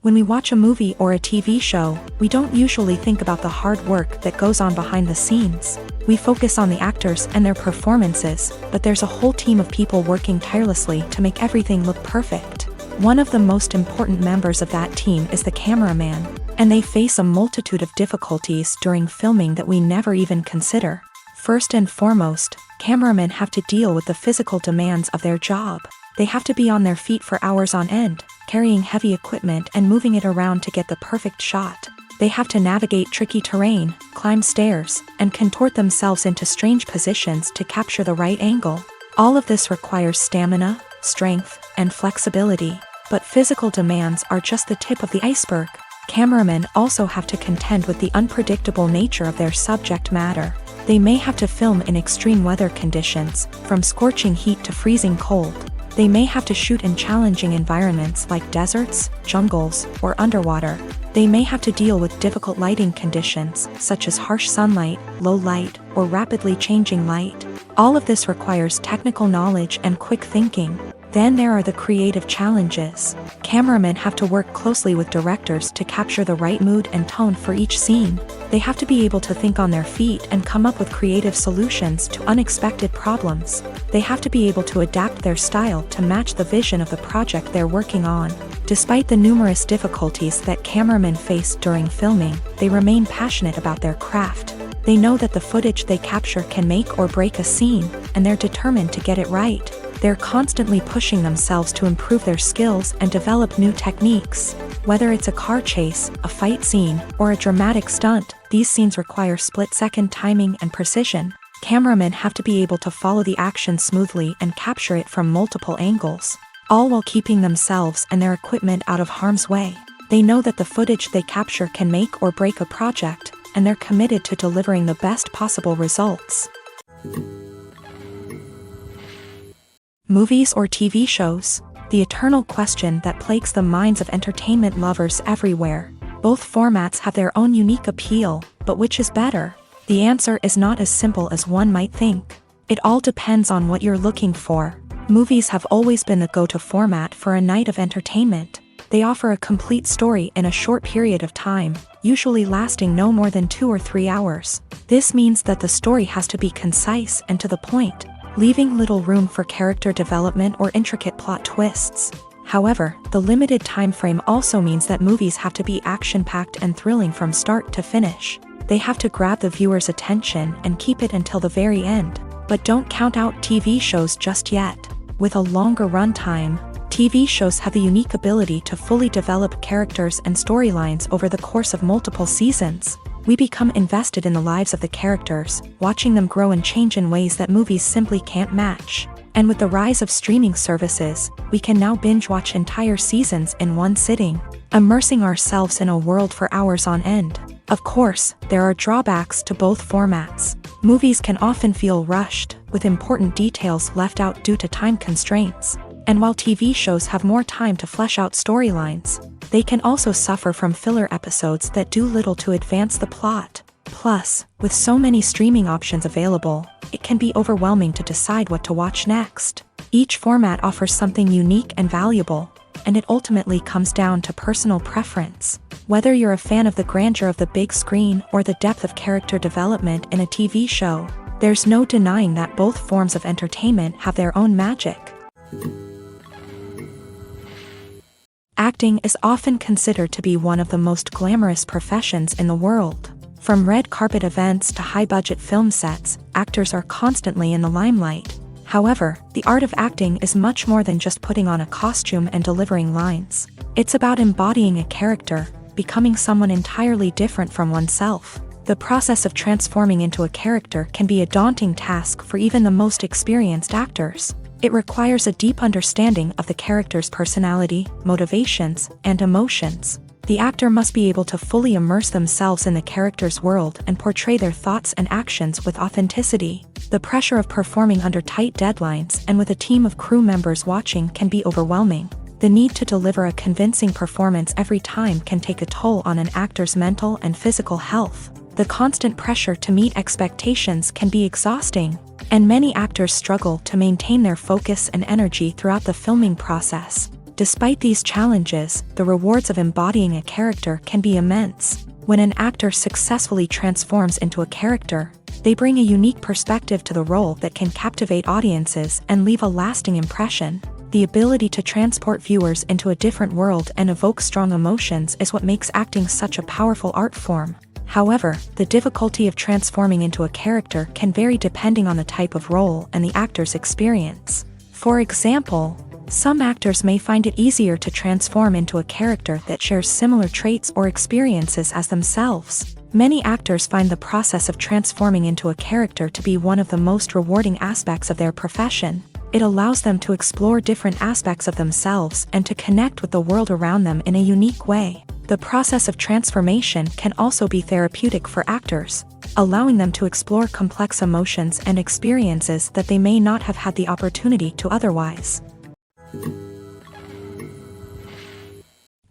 When we watch a movie or a TV show, we don't usually think about the hard work that goes on behind the scenes. We focus on the actors and their performances, but there's a whole team of people working tirelessly to make everything look perfect. One of the most important members of that team is the cameraman, and they face a multitude of difficulties during filming that we never even consider. First and foremost, cameramen have to deal with the physical demands of their job. They have to be on their feet for hours on end, carrying heavy equipment and moving it around to get the perfect shot. They have to navigate tricky terrain, climb stairs, and contort themselves into strange positions to capture the right angle. All of this requires stamina, strength, and flexibility. But physical demands are just the tip of the iceberg. Cameramen also have to contend with the unpredictable nature of their subject matter. They may have to film in extreme weather conditions, from scorching heat to freezing cold. They may have to shoot in challenging environments like deserts, jungles, or underwater. They may have to deal with difficult lighting conditions, such as harsh sunlight, low light, or rapidly changing light. All of this requires technical knowledge and quick thinking. Then there are the creative challenges. Cameramen have to work closely with directors to capture the right mood and tone for each scene. They have to be able to think on their feet and come up with creative solutions to unexpected problems. They have to be able to adapt their style to match the vision of the project they're working on. Despite the numerous difficulties that cameramen face during filming, they remain passionate about their craft. They know that the footage they capture can make or break a scene, and they're determined to get it right. They're constantly pushing themselves to improve their skills and develop new techniques. Whether it's a car chase, a fight scene, or a dramatic stunt, these scenes require split-second timing and precision. Cameramen have to be able to follow the action smoothly and capture it from multiple angles, all while keeping themselves and their equipment out of harm's way. They know that the footage they capture can make or break a project, and they're committed to delivering the best possible results. Movies or TV shows? The eternal question that plagues the minds of entertainment lovers everywhere. Both formats have their own unique appeal, but which is better? The answer is not as simple as one might think. It all depends on what you're looking for. Movies have always been the go-to format for a night of entertainment. They offer a complete story in a short period of time, usually lasting no more than 2 or 3 hours. This means that the story has to be concise and to the point, leaving little room for character development or intricate plot twists. However, the limited time frame also means that movies have to be action-packed and thrilling from start to finish. They have to grab the viewer's attention and keep it until the very end. But don't count out TV shows just yet. With a longer runtime, TV shows have the unique ability to fully develop characters and storylines over the course of multiple seasons. We become invested in the lives of the characters, watching them grow and change in ways that movies simply can't match. And with the rise of streaming services, we can now binge-watch entire seasons in one sitting, immersing ourselves in a world for hours on end. Of course, there are drawbacks to both formats. Movies can often feel rushed, with important details left out due to time constraints. And while TV shows have more time to flesh out storylines, they can also suffer from filler episodes that do little to advance the plot. Plus, with so many streaming options available, it can be overwhelming to decide what to watch next. Each format offers something unique and valuable, and it ultimately comes down to personal preference. Whether you're a fan of the grandeur of the big screen or the depth of character development in a TV show, there's no denying that both forms of entertainment have their own magic. Acting is often considered to be one of the most glamorous professions in the world. From red carpet events to high-budget film sets, actors are constantly in the limelight. However, the art of acting is much more than just putting on a costume and delivering lines. It's about embodying a character, becoming someone entirely different from oneself. The process of transforming into a character can be a daunting task for even the most experienced actors. It requires a deep understanding of the character's personality, motivations, and emotions. The actor must be able to fully immerse themselves in the character's world and portray their thoughts and actions with authenticity. The pressure of performing under tight deadlines and with a team of crew members watching can be overwhelming. The need to deliver a convincing performance every time can take a toll on an actor's mental and physical health. The constant pressure to meet expectations can be exhausting, and many actors struggle to maintain their focus and energy throughout the filming process. Despite these challenges, the rewards of embodying a character can be immense. When an actor successfully transforms into a character, they bring a unique perspective to the role that can captivate audiences and leave a lasting impression. The ability to transport viewers into a different world and evoke strong emotions is what makes acting such a powerful art form. However, the difficulty of transforming into a character can vary depending on the type of role and the actor's experience. For example, some actors may find it easier to transform into a character that shares similar traits or experiences as themselves. Many actors find the process of transforming into a character to be one of the most rewarding aspects of their profession. It allows them to explore different aspects of themselves and to connect with the world around them in a unique way. The process of transformation can also be therapeutic for actors. allowing them to explore complex emotions and experiences that they may not have had the opportunity to otherwise.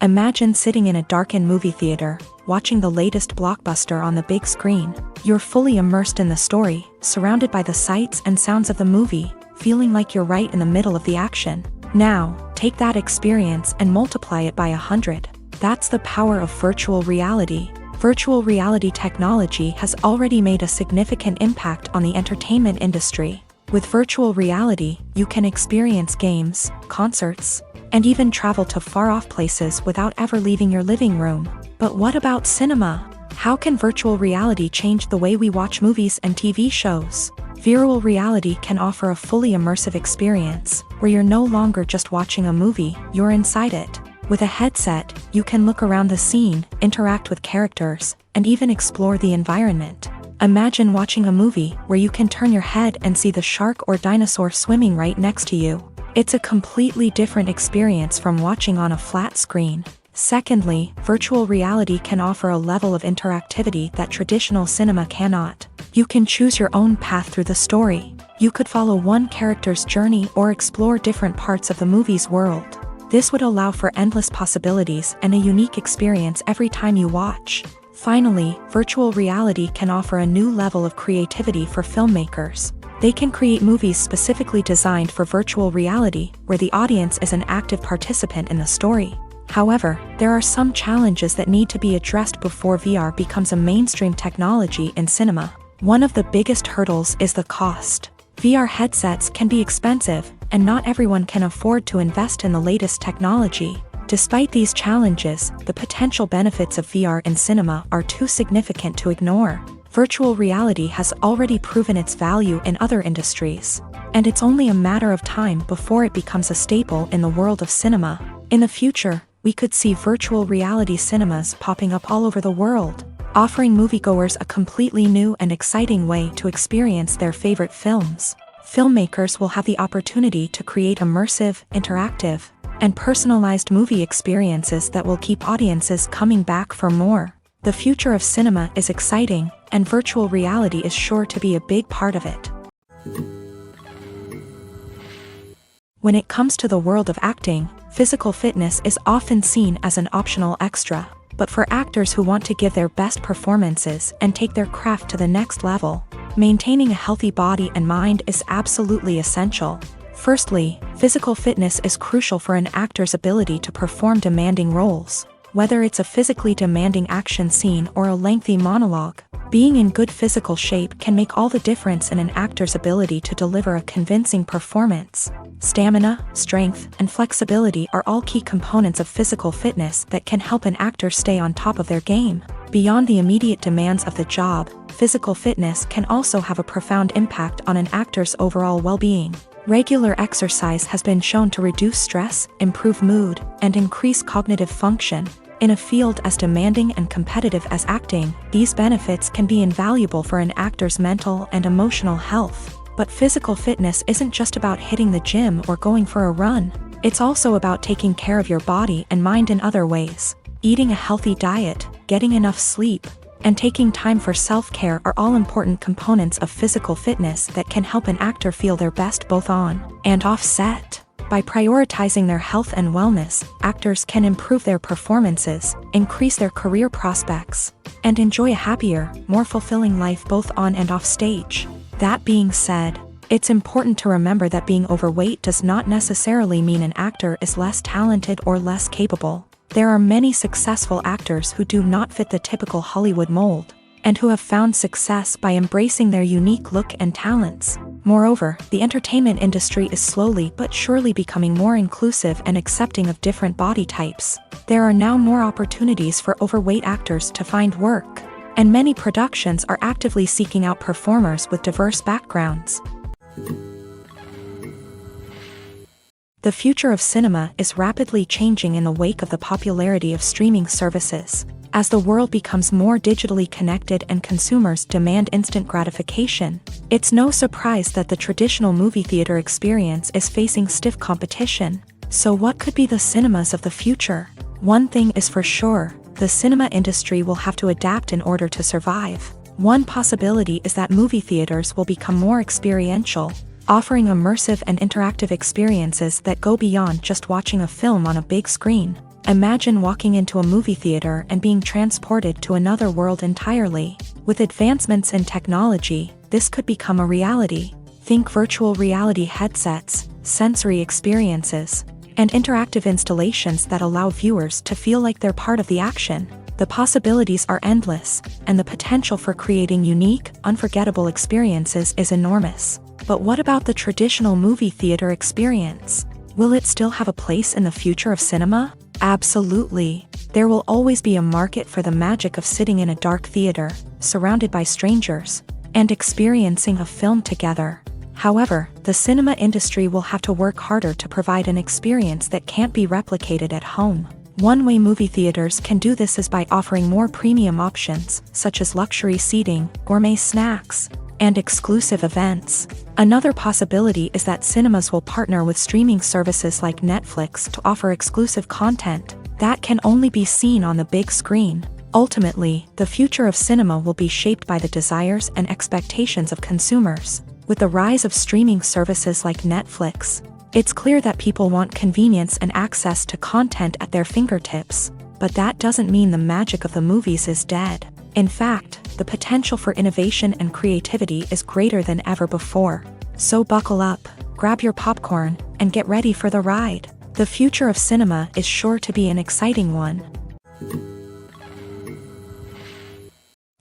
Imagine sitting in a darkened movie theater, watching the latest blockbuster on the big screen. You're fully immersed in the story, surrounded by the sights and sounds of the movie, feeling like you're right in the middle of the action. Now, take that experience and multiply it by 100. That's the power of virtual reality. Virtual reality technology has already made a significant impact on the entertainment industry. With virtual reality, you can experience games, concerts, and even travel to far-off places without ever leaving your living room. But what about cinema? How can virtual reality change the way we watch movies and TV shows? Virtual reality can offer a fully immersive experience, where you're no longer just watching a movie, you're inside it. With a headset, you can look around the scene, interact with characters, and even explore the environment. Imagine watching a movie where you can turn your head and see the shark or dinosaur swimming right next to you. It's a completely different experience from watching on a flat screen. Secondly, virtual reality can offer a level of interactivity that traditional cinema cannot. You can choose your own path through the story. You could follow one character's journey or explore different parts of the movie's world. This would allow for endless possibilities and a unique experience every time you watch. Finally, virtual reality can offer a new level of creativity for filmmakers. They can create movies specifically designed for virtual reality, where the audience is an active participant in the story. However, there are some challenges that need to be addressed before VR becomes a mainstream technology in cinema. One of the biggest hurdles is the cost. VR headsets can be expensive, and not everyone can afford to invest in the latest technology. Despite these challenges, the potential benefits of VR in cinema are too significant to ignore. Virtual reality has already proven its value in other industries, and it's only a matter of time before it becomes a staple in the world of cinema. In the future, we could see virtual reality cinemas popping up all over the world, offering moviegoers a completely new and exciting way to experience their favorite films. Filmmakers will have the opportunity to create immersive, interactive, and personalized movie experiences that will keep audiences coming back for more. The future of cinema is exciting, and virtual reality is sure to be a big part of it. When it comes to the world of acting, physical fitness is often seen as an optional extra. But for actors who want to give their best performances and take their craft to the next level, maintaining a healthy body and mind is absolutely essential. Firstly, physical fitness is crucial for an actor's ability to perform demanding roles. Whether it's a physically demanding action scene or a lengthy monologue, being in good physical shape can make all the difference in an actor's ability to deliver a convincing performance. Stamina, strength, and flexibility are all key components of physical fitness that can help an actor stay on top of their game. Beyond the immediate demands of the job, physical fitness can also have a profound impact on an actor's overall well-being. Regular exercise has been shown to reduce stress, improve mood, and increase cognitive function. In a field as demanding and competitive as acting, these benefits can be invaluable for an actor's mental and emotional health. But physical fitness isn't just about hitting the gym or going for a run. It's also about taking care of your body and mind in other ways. Eating a healthy diet, getting enough sleep, and taking time for self-care are all important components of physical fitness that can help an actor feel their best both on and off set. By prioritizing their health and wellness, actors can improve their performances, increase their career prospects, and enjoy a happier, more fulfilling life both on and off stage. That being said, it's important to remember that being overweight does not necessarily mean an actor is less talented or less capable. There are many successful actors who do not fit the typical Hollywood mold, and who have found success by embracing their unique look and talents. Moreover, the entertainment industry is slowly but surely becoming more inclusive and accepting of different body types. There are now more opportunities for overweight actors to find work, and many productions are actively seeking out performers with diverse backgrounds. The future of cinema is rapidly changing in the wake of the popularity of streaming services. As the world becomes more digitally connected and consumers demand instant gratification, it's no surprise that the traditional movie theater experience is facing stiff competition. So what could be the cinemas of the future? One thing is for sure, the cinema industry will have to adapt in order to survive. One possibility is that movie theaters will become more experiential, offering immersive and interactive experiences that go beyond just watching a film on a big screen. Imagine walking into a movie theater and being transported to another world entirely. With advancements in technology, this could become a reality. Think virtual reality headsets, sensory experiences, and interactive installations that allow viewers to feel like they're part of the action. The possibilities are endless, and the potential for creating unique, unforgettable experiences is enormous. But what about the traditional movie theater experience? Will it still have a place in the future of cinema? Absolutely. There will always be a market for the magic of sitting in a dark theater, surrounded by strangers, and experiencing a film together. However, the cinema industry will have to work harder to provide an experience that can't be replicated at home. One way movie theaters can do this is by offering more premium options, such as luxury seating, gourmet snacks, and exclusive events. Another possibility is that cinemas will partner with streaming services like Netflix to offer exclusive content that can only be seen on the big screen. Ultimately, the future of cinema will be shaped by the desires and expectations of consumers. With the rise of streaming services like Netflix, it's clear that people want convenience and access to content at their fingertips. But that doesn't mean the magic of the movies is dead. In fact, the potential for innovation and creativity is greater than ever before. So buckle up, grab your popcorn, and get ready for the ride. The future of cinema is sure to be an exciting one.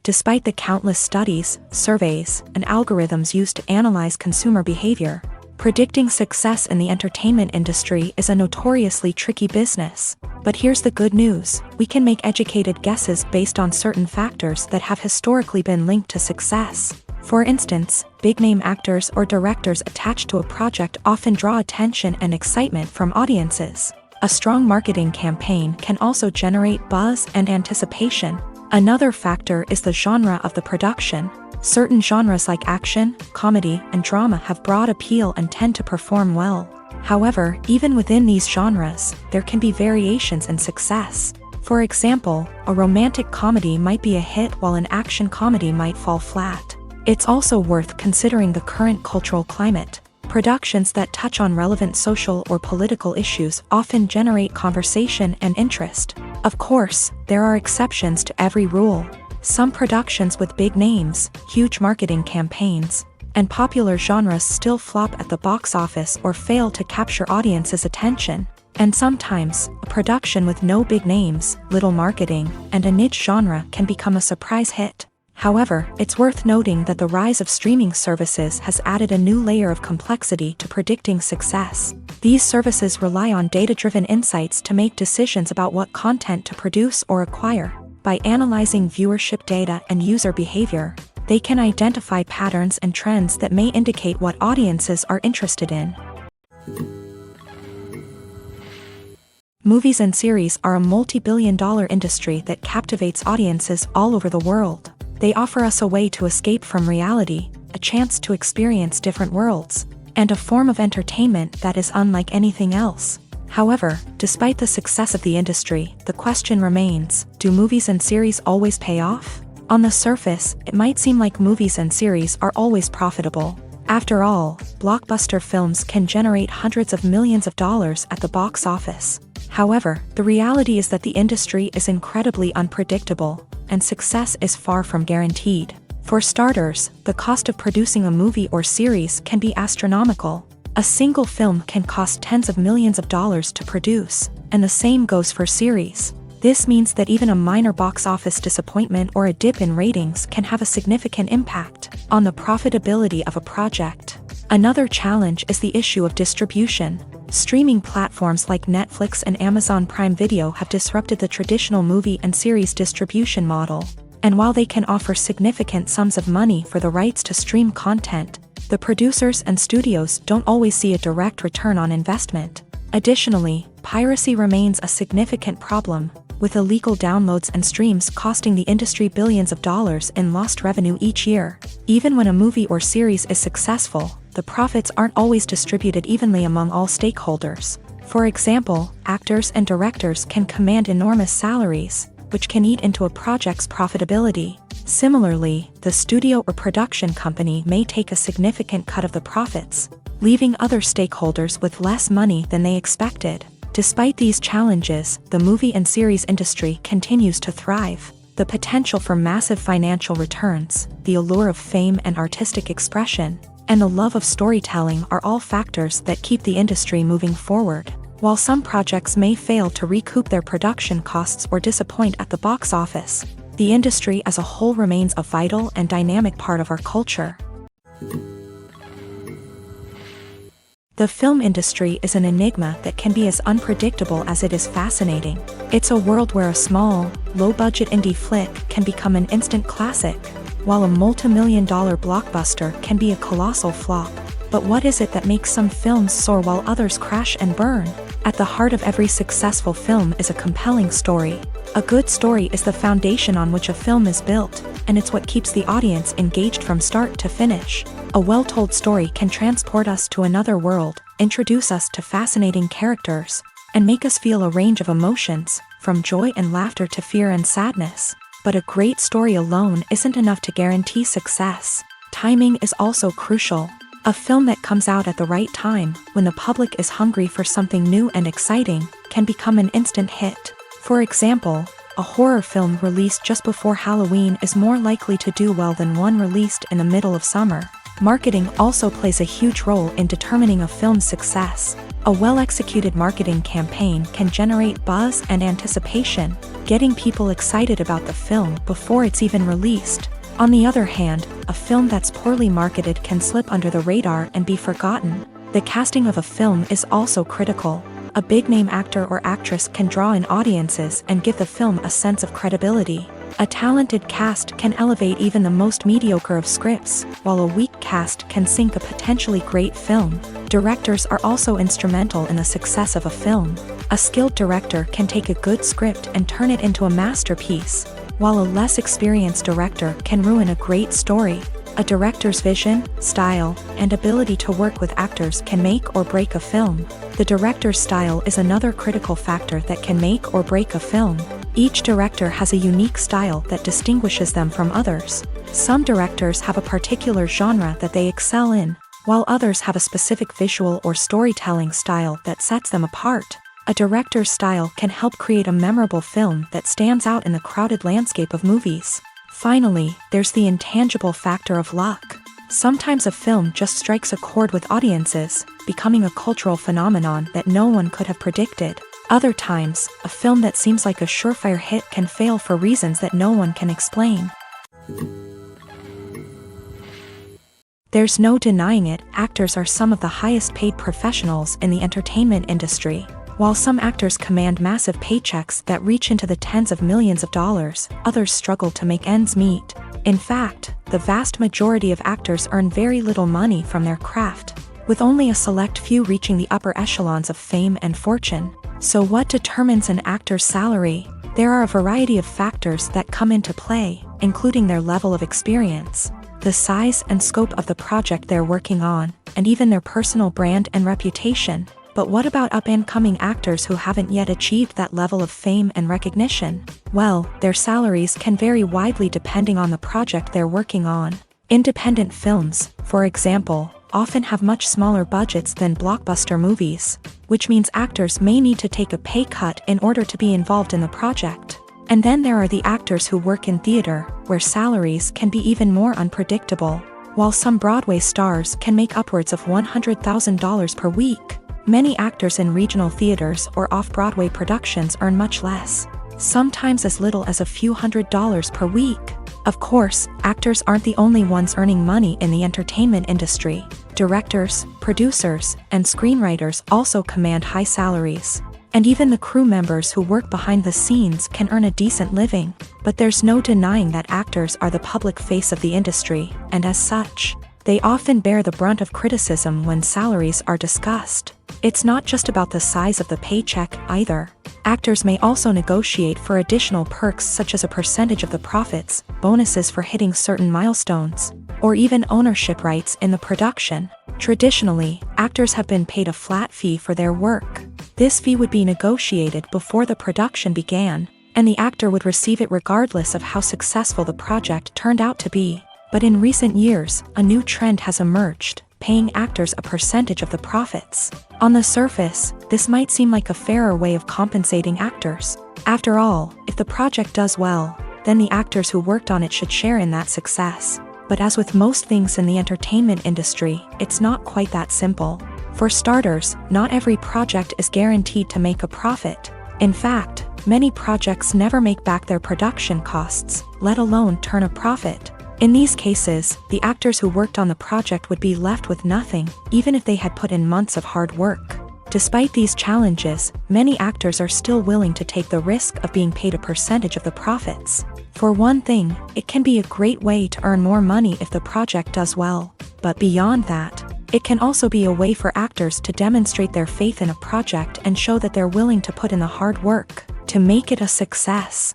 Despite the countless studies, surveys, and algorithms used to analyze consumer behavior, predicting success in the entertainment industry is a notoriously tricky business. But here's the good news: we can make educated guesses based on certain factors that have historically been linked to success. For instance, big-name actors or directors attached to a project often draw attention and excitement from audiences. A strong marketing campaign can also generate buzz and anticipation. Another factor is the genre of the production. Certain genres like action, comedy, and drama have broad appeal and tend to perform well. However, even within these genres, there can be variations in success. For example, a romantic comedy might be a hit while an action comedy might fall flat. It's also worth considering the current cultural climate. Productions that touch on relevant social or political issues often generate conversation and interest. Of course, there are exceptions to every rule. Some productions with big names, huge marketing campaigns, and popular genres still flop at the box office or fail to capture audiences' attention. And sometimes, a production with no big names, little marketing, and a niche genre can become a surprise hit. However, it's worth noting that the rise of streaming services has added a new layer of complexity to predicting success. These services rely on data-driven insights to make decisions about what content to produce or acquire. By analyzing viewership data and user behavior, they can identify patterns and trends that may indicate what audiences are interested in. Movies and series are a multi-billion-dollar industry that captivates audiences all over the world. They offer us a way to escape from reality, a chance to experience different worlds, and a form of entertainment that is unlike anything else. However, despite the success of the industry, the question remains: do movies and series always pay off? On the surface, it might seem like movies and series are always profitable. After all, blockbuster films can generate hundreds of millions of dollars at the box office. However, the reality is that the industry is incredibly unpredictable, and success is far from guaranteed. For starters, the cost of producing a movie or series can be astronomical. A single film can cost tens of millions of dollars to produce, and the same goes for series. This means that even a minor box office disappointment or a dip in ratings can have a significant impact on the profitability of a project. Another challenge is the issue of distribution. Streaming platforms like Netflix and Amazon Prime Video have disrupted the traditional movie and series distribution model. And while they can offer significant sums of money for the rights to stream content, the producers and studios don't always see a direct return on investment. Additionally, piracy remains a significant problem, with illegal downloads and streams costing the industry billions of dollars in lost revenue each year. Even when a movie or series is successful, the profits aren't always distributed evenly among all stakeholders. For example, actors and directors can command enormous salaries, which can eat into a project's profitability. Similarly, the studio or production company may take a significant cut of the profits, leaving other stakeholders with less money than they expected. Despite these challenges, the movie and series industry continues to thrive. The potential for massive financial returns, the allure of fame and artistic expression, and the love of storytelling are all factors that keep the industry moving forward. While some projects may fail to recoup their production costs or disappoint at the box office, the industry as a whole remains a vital and dynamic part of our culture. The film industry is an enigma that can be as unpredictable as it is fascinating. It's a world where a small, low-budget indie flick can become an instant classic, while a multi-million-dollar blockbuster can be a colossal flop. But what is it that makes some films soar while others crash and burn? At the heart of every successful film is a compelling story. A good story is the foundation on which a film is built, and it's what keeps the audience engaged from start to finish. A well-told story can transport us to another world, introduce us to fascinating characters, and make us feel a range of emotions, from joy and laughter to fear and sadness. But a great story alone isn't enough to guarantee success. Timing is also crucial. A film that comes out at the right time, when the public is hungry for something new and exciting, can become an instant hit. For example, a horror film released just before Halloween is more likely to do well than one released in the middle of summer. Marketing also plays a huge role in determining a film's success. A well-executed marketing campaign can generate buzz and anticipation, getting people excited about the film before it's even released. On the other hand, a film that's poorly marketed can slip under the radar and be forgotten. The casting of a film is also critical. A big-name actor or actress can draw in audiences and give the film a sense of credibility. A talented cast can elevate even the most mediocre of scripts, while a weak cast can sink a potentially great film. Directors are also instrumental in the success of a film. A skilled director can take a good script and turn it into a masterpiece, while a less experienced director can ruin a great story. A director's vision, style, and ability to work with actors can make or break a film. The director's style is another critical factor that can make or break a film. Each director has a unique style that distinguishes them from others. Some directors have a particular genre that they excel in, while others have a specific visual or storytelling style that sets them apart. A director's style can help create a memorable film that stands out in the crowded landscape of movies. Finally, there's the intangible factor of luck. Sometimes a film just strikes a chord with audiences, becoming a cultural phenomenon that no one could have predicted. Other times, a film that seems like a surefire hit can fail for reasons that no one can explain. There's no denying it, actors are some of the highest paid professionals in the entertainment industry. While some actors command massive paychecks that reach into the tens of millions of dollars, others struggle to make ends meet. In fact, the vast majority of actors earn very little money from their craft, with only a select few reaching the upper echelons of fame and fortune. So what determines an actor's salary? There are a variety of factors that come into play, including their level of experience, the size and scope of the project they're working on, and even their personal brand and reputation. But what about up-and-coming actors who haven't yet achieved that level of fame and recognition? Well, their salaries can vary widely depending on the project they're working on. Independent films, for example, often have much smaller budgets than blockbuster movies, which means actors may need to take a pay cut in order to be involved in the project. And then there are the actors who work in theater, where salaries can be even more unpredictable. While some Broadway stars can make upwards of $100,000 per week, many actors in regional theaters or off-Broadway productions earn much less, sometimes as little as a few $100s per week. Of course, actors aren't the only ones earning money in the entertainment industry. Directors, producers, and screenwriters also command high salaries. And even the crew members who work behind the scenes can earn a decent living. But there's no denying that actors are the public face of the industry, and as such, they often bear the brunt of criticism when salaries are discussed. It's not just about the size of the paycheck, either. Actors may also negotiate for additional perks such as a percentage of the profits, bonuses for hitting certain milestones, or even ownership rights in the production. Traditionally, actors have been paid a flat fee for their work. This fee would be negotiated before the production began, and the actor would receive it regardless of how successful the project turned out to be. But in recent years, a new trend has emerged, paying actors a percentage of the profits. On the surface, this might seem like a fairer way of compensating actors. After all, if the project does well, then the actors who worked on it should share in that success. But as with most things in the entertainment industry, it's not quite that simple. For starters, not every project is guaranteed to make a profit. In fact, many projects never make back their production costs, let alone turn a profit. In these cases, the actors who worked on the project would be left with nothing, even if they had put in months of hard work. Despite these challenges, many actors are still willing to take the risk of being paid a percentage of the profits. For one thing, it can be a great way to earn more money if the project does well. But beyond that, it can also be a way for actors to demonstrate their faith in a project and show that they're willing to put in the hard work to make it a success.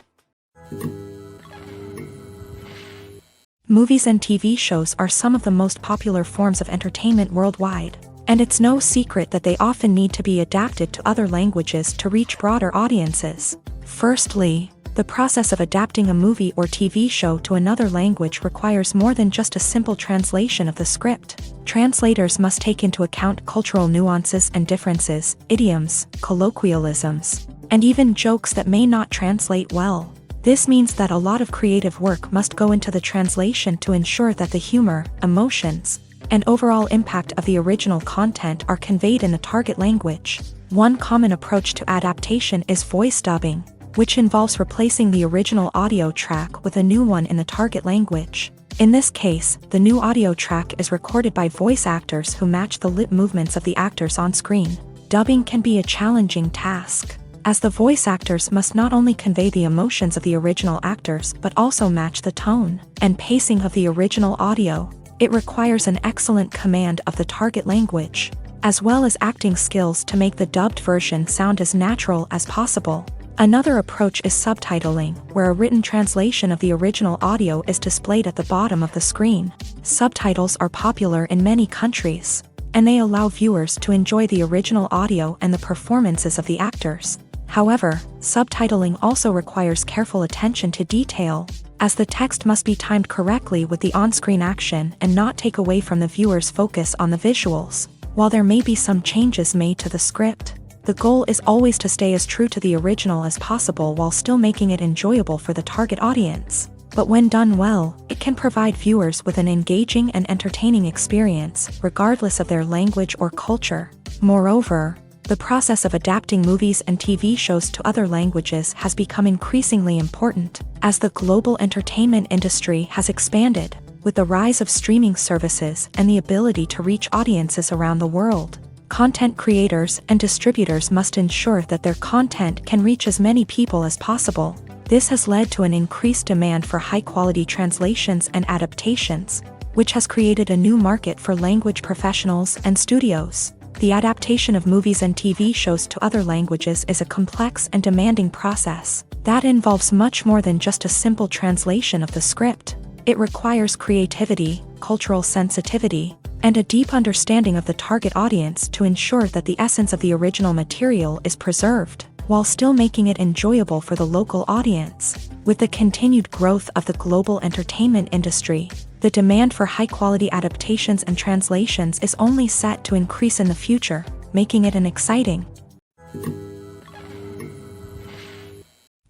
Movies and TV shows are some of the most popular forms of entertainment worldwide, and it's no secret that they often need to be adapted to other languages to reach broader audiences. Firstly, the process of adapting a movie or TV show to another language requires more than just a simple translation of the script. Translators must take into account cultural nuances and differences, idioms, colloquialisms, and even jokes that may not translate well. This means that a lot of creative work must go into the translation to ensure that the humor, emotions, and overall impact of the original content are conveyed in the target language. One common approach to adaptation is voice dubbing, which involves replacing the original audio track with a new one in the target language. In this case, the new audio track is recorded by voice actors who match the lip movements of the actors on screen. Dubbing can be a challenging task, as the voice actors must not only convey the emotions of the original actors but also match the tone and pacing of the original audio. It requires an excellent command of the target language, as well as acting skills to make the dubbed version sound as natural as possible. Another approach is subtitling, where a written translation of the original audio is displayed at the bottom of the screen. Subtitles are popular in many countries, and they allow viewers to enjoy the original audio and the performances of the actors. However, subtitling also requires careful attention to detail, as the text must be timed correctly with the on-screen action and not take away from the viewer's focus on the visuals. While there may be some changes made to the script, the goal is always to stay as true to the original as possible while still making it enjoyable for the target audience. But when done well, it can provide viewers with an engaging and entertaining experience, regardless of their language or culture. Moreover, the process of adapting movies and TV shows to other languages has become increasingly important, as the global entertainment industry has expanded, with the rise of streaming services and the ability to reach audiences around the world. Content creators and distributors must ensure that their content can reach as many people as possible. This has led to an increased demand for high-quality translations and adaptations, which has created a new market for language professionals and studios. The adaptation of movies and TV shows to other languages is a complex and demanding process that involves much more than just a simple translation of the script. It requires creativity, cultural sensitivity, and a deep understanding of the target audience to ensure that the essence of the original material is preserved, while still making it enjoyable for the local audience. With the continued growth of the global entertainment industry, the demand for high-quality adaptations and translations is only set to increase in the future, making it an exciting.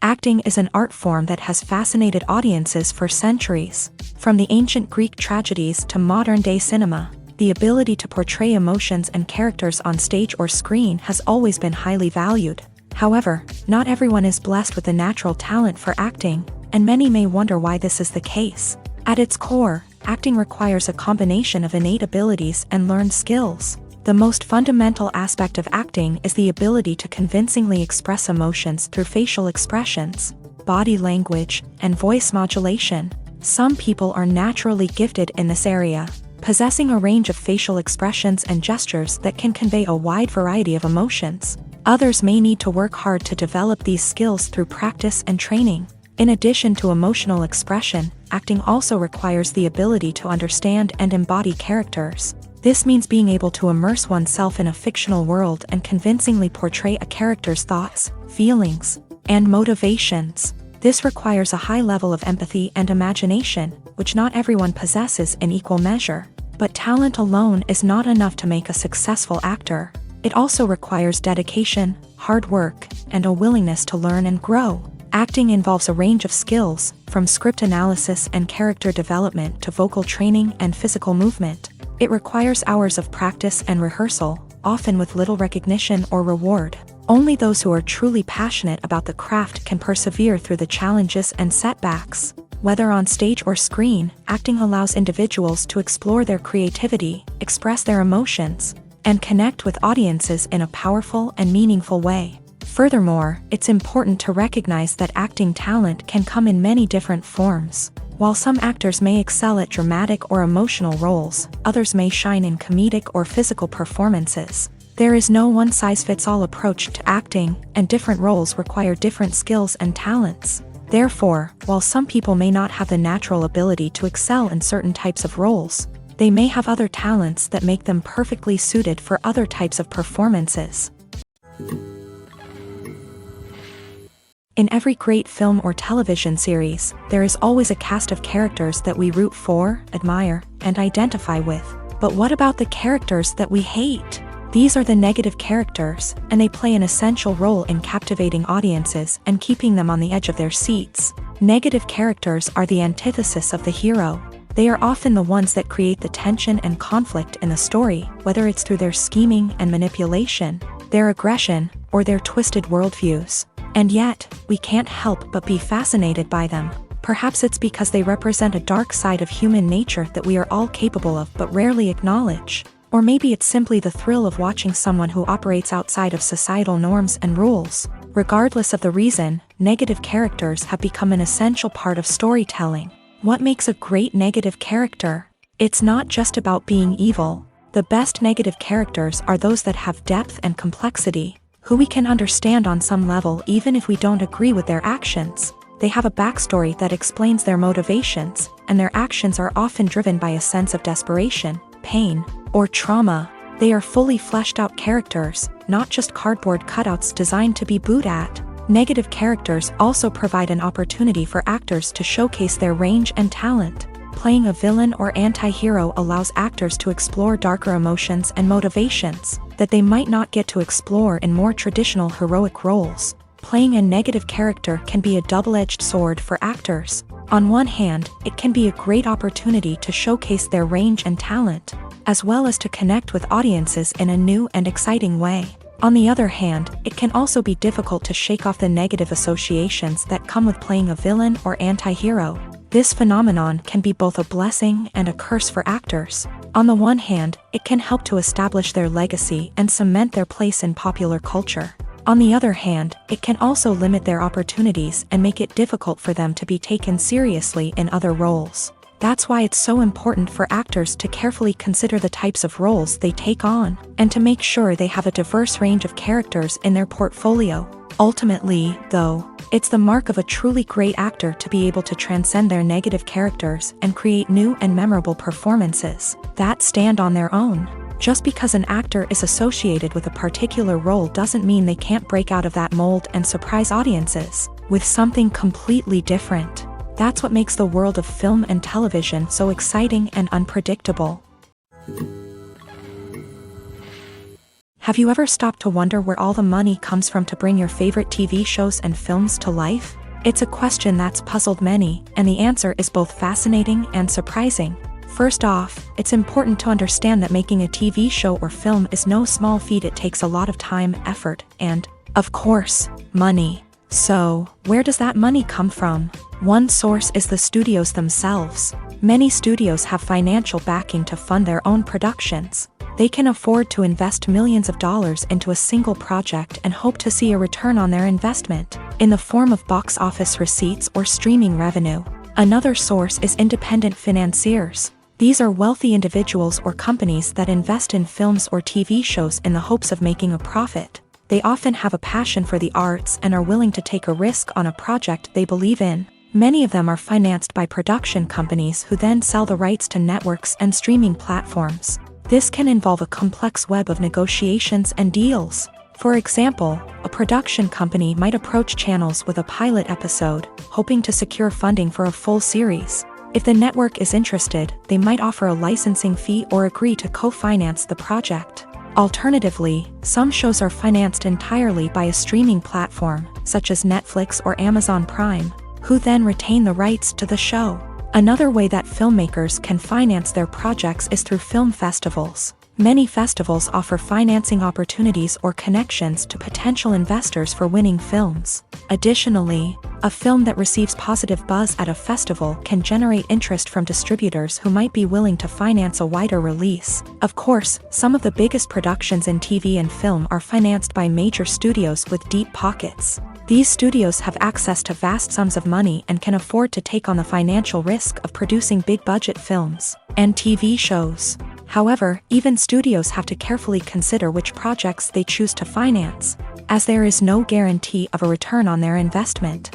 Acting is an art form that has fascinated audiences for centuries. From the ancient Greek tragedies to modern-day cinema, the ability to portray emotions and characters on stage or screen has always been highly valued. However, not everyone is blessed with the natural talent for acting, and many may wonder why this is the case. At its core, acting requires a combination of innate abilities and learned skills. The most fundamental aspect of acting is the ability to convincingly express emotions through facial expressions, body language, and voice modulation. Some people are naturally gifted in this area, possessing a range of facial expressions and gestures that can convey a wide variety of emotions. Others may need to work hard to develop these skills through practice and training. In addition to emotional expression, acting also requires the ability to understand and embody characters. This means being able to immerse oneself in a fictional world and convincingly portray a character's thoughts, feelings, and motivations. This requires a high level of empathy and imagination, which not everyone possesses in equal measure. But talent alone is not enough to make a successful actor. It also requires dedication, hard work, and a willingness to learn and grow. Acting involves a range of skills, from script analysis and character development to vocal training and physical movement. It requires hours of practice and rehearsal, often with little recognition or reward. Only those who are truly passionate about the craft can persevere through the challenges and setbacks. Whether on stage or screen, acting allows individuals to explore their creativity, express their emotions, and connect with audiences in a powerful and meaningful way. Furthermore, it's important to recognize that acting talent can come in many different forms. While some actors may excel at dramatic or emotional roles, others may shine in comedic or physical performances. There is no one-size-fits-all approach to acting, and different roles require different skills and talents. Therefore, while some people may not have the natural ability to excel in certain types of roles, they may have other talents that make them perfectly suited for other types of performances. In every great film or television series, there is always a cast of characters that we root for, admire, and identify with. But what about the characters that we hate? These are the negative characters, and they play an essential role in captivating audiences and keeping them on the edge of their seats. Negative characters are the antithesis of the hero. They are often the ones that create the tension and conflict in the story, whether it's through their scheming and manipulation, their aggression, or their twisted worldviews. And yet, we can't help but be fascinated by them. Perhaps it's because they represent a dark side of human nature that we are all capable of but rarely acknowledge. Or maybe it's simply the thrill of watching someone who operates outside of societal norms and rules. Regardless of the reason, negative characters have become an essential part of storytelling. What makes a great negative character? It's not just about being evil. The best negative characters are those that have depth and complexity, who we can understand on some level even if we don't agree with their actions. They have a backstory that explains their motivations, and their actions are often driven by a sense of desperation, pain, or trauma. They are fully fleshed out characters, not just cardboard cutouts designed to be booed at. Negative characters also provide an opportunity for actors to showcase their range and talent. Playing a villain or anti-hero allows actors to explore darker emotions and motivations that they might not get to explore in more traditional heroic roles. Playing a negative character can be a double-edged sword for actors. On one hand, it can be a great opportunity to showcase their range and talent, as well as to connect with audiences in a new and exciting way. On the other hand, it can also be difficult to shake off the negative associations that come with playing a villain or anti-hero. This phenomenon can be both a blessing and a curse for actors. On the one hand, it can help to establish their legacy and cement their place in popular culture. On the other hand, it can also limit their opportunities and make it difficult for them to be taken seriously in other roles. That's why it's so important for actors to carefully consider the types of roles they take on, and to make sure they have a diverse range of characters in their portfolio. Ultimately, though, it's the mark of a truly great actor to be able to transcend their negative characters and create new and memorable performances that stand on their own. Just because an actor is associated with a particular role doesn't mean they can't break out of that mold and surprise audiences with something completely different. That's what makes the world of film and television so exciting and unpredictable. Have you ever stopped to wonder where all the money comes from to bring your favorite TV shows and films to life? It's a question that's puzzled many, and the answer is both fascinating and surprising. First off, it's important to understand that making a TV show or film is no small feat. It takes a lot of time, effort, and, of course, money. So, where does that money come from? One source is the studios themselves. Many studios have financial backing to fund their own productions. They can afford to invest millions of dollars into a single project and hope to see a return on their investment, in the form of box office receipts or streaming revenue. Another source is independent financiers. These are wealthy individuals or companies that invest in films or TV shows in the hopes of making a profit. They often have a passion for the arts and are willing to take a risk on a project they believe in. Many of them are financed by production companies who then sell the rights to networks and streaming platforms. This can involve a complex web of negotiations and deals. For example, a production company might approach channels with a pilot episode, hoping to secure funding for a full series. If the network is interested, they might offer a licensing fee or agree to co-finance the project. Alternatively, some shows are financed entirely by a streaming platform, such as Netflix or Amazon Prime, who then retain the rights to the show. Another way that filmmakers can finance their projects is through film festivals. Many festivals offer financing opportunities or connections to potential investors for winning films. Additionally, a film that receives positive buzz at a festival can generate interest from distributors who might be willing to finance a wider release. Of course, some of the biggest productions in TV and film are financed by major studios with deep pockets. These studios have access to vast sums of money and can afford to take on the financial risk of producing big-budget films and TV shows. However, even studios have to carefully consider which projects they choose to finance, as there is no guarantee of a return on their investment.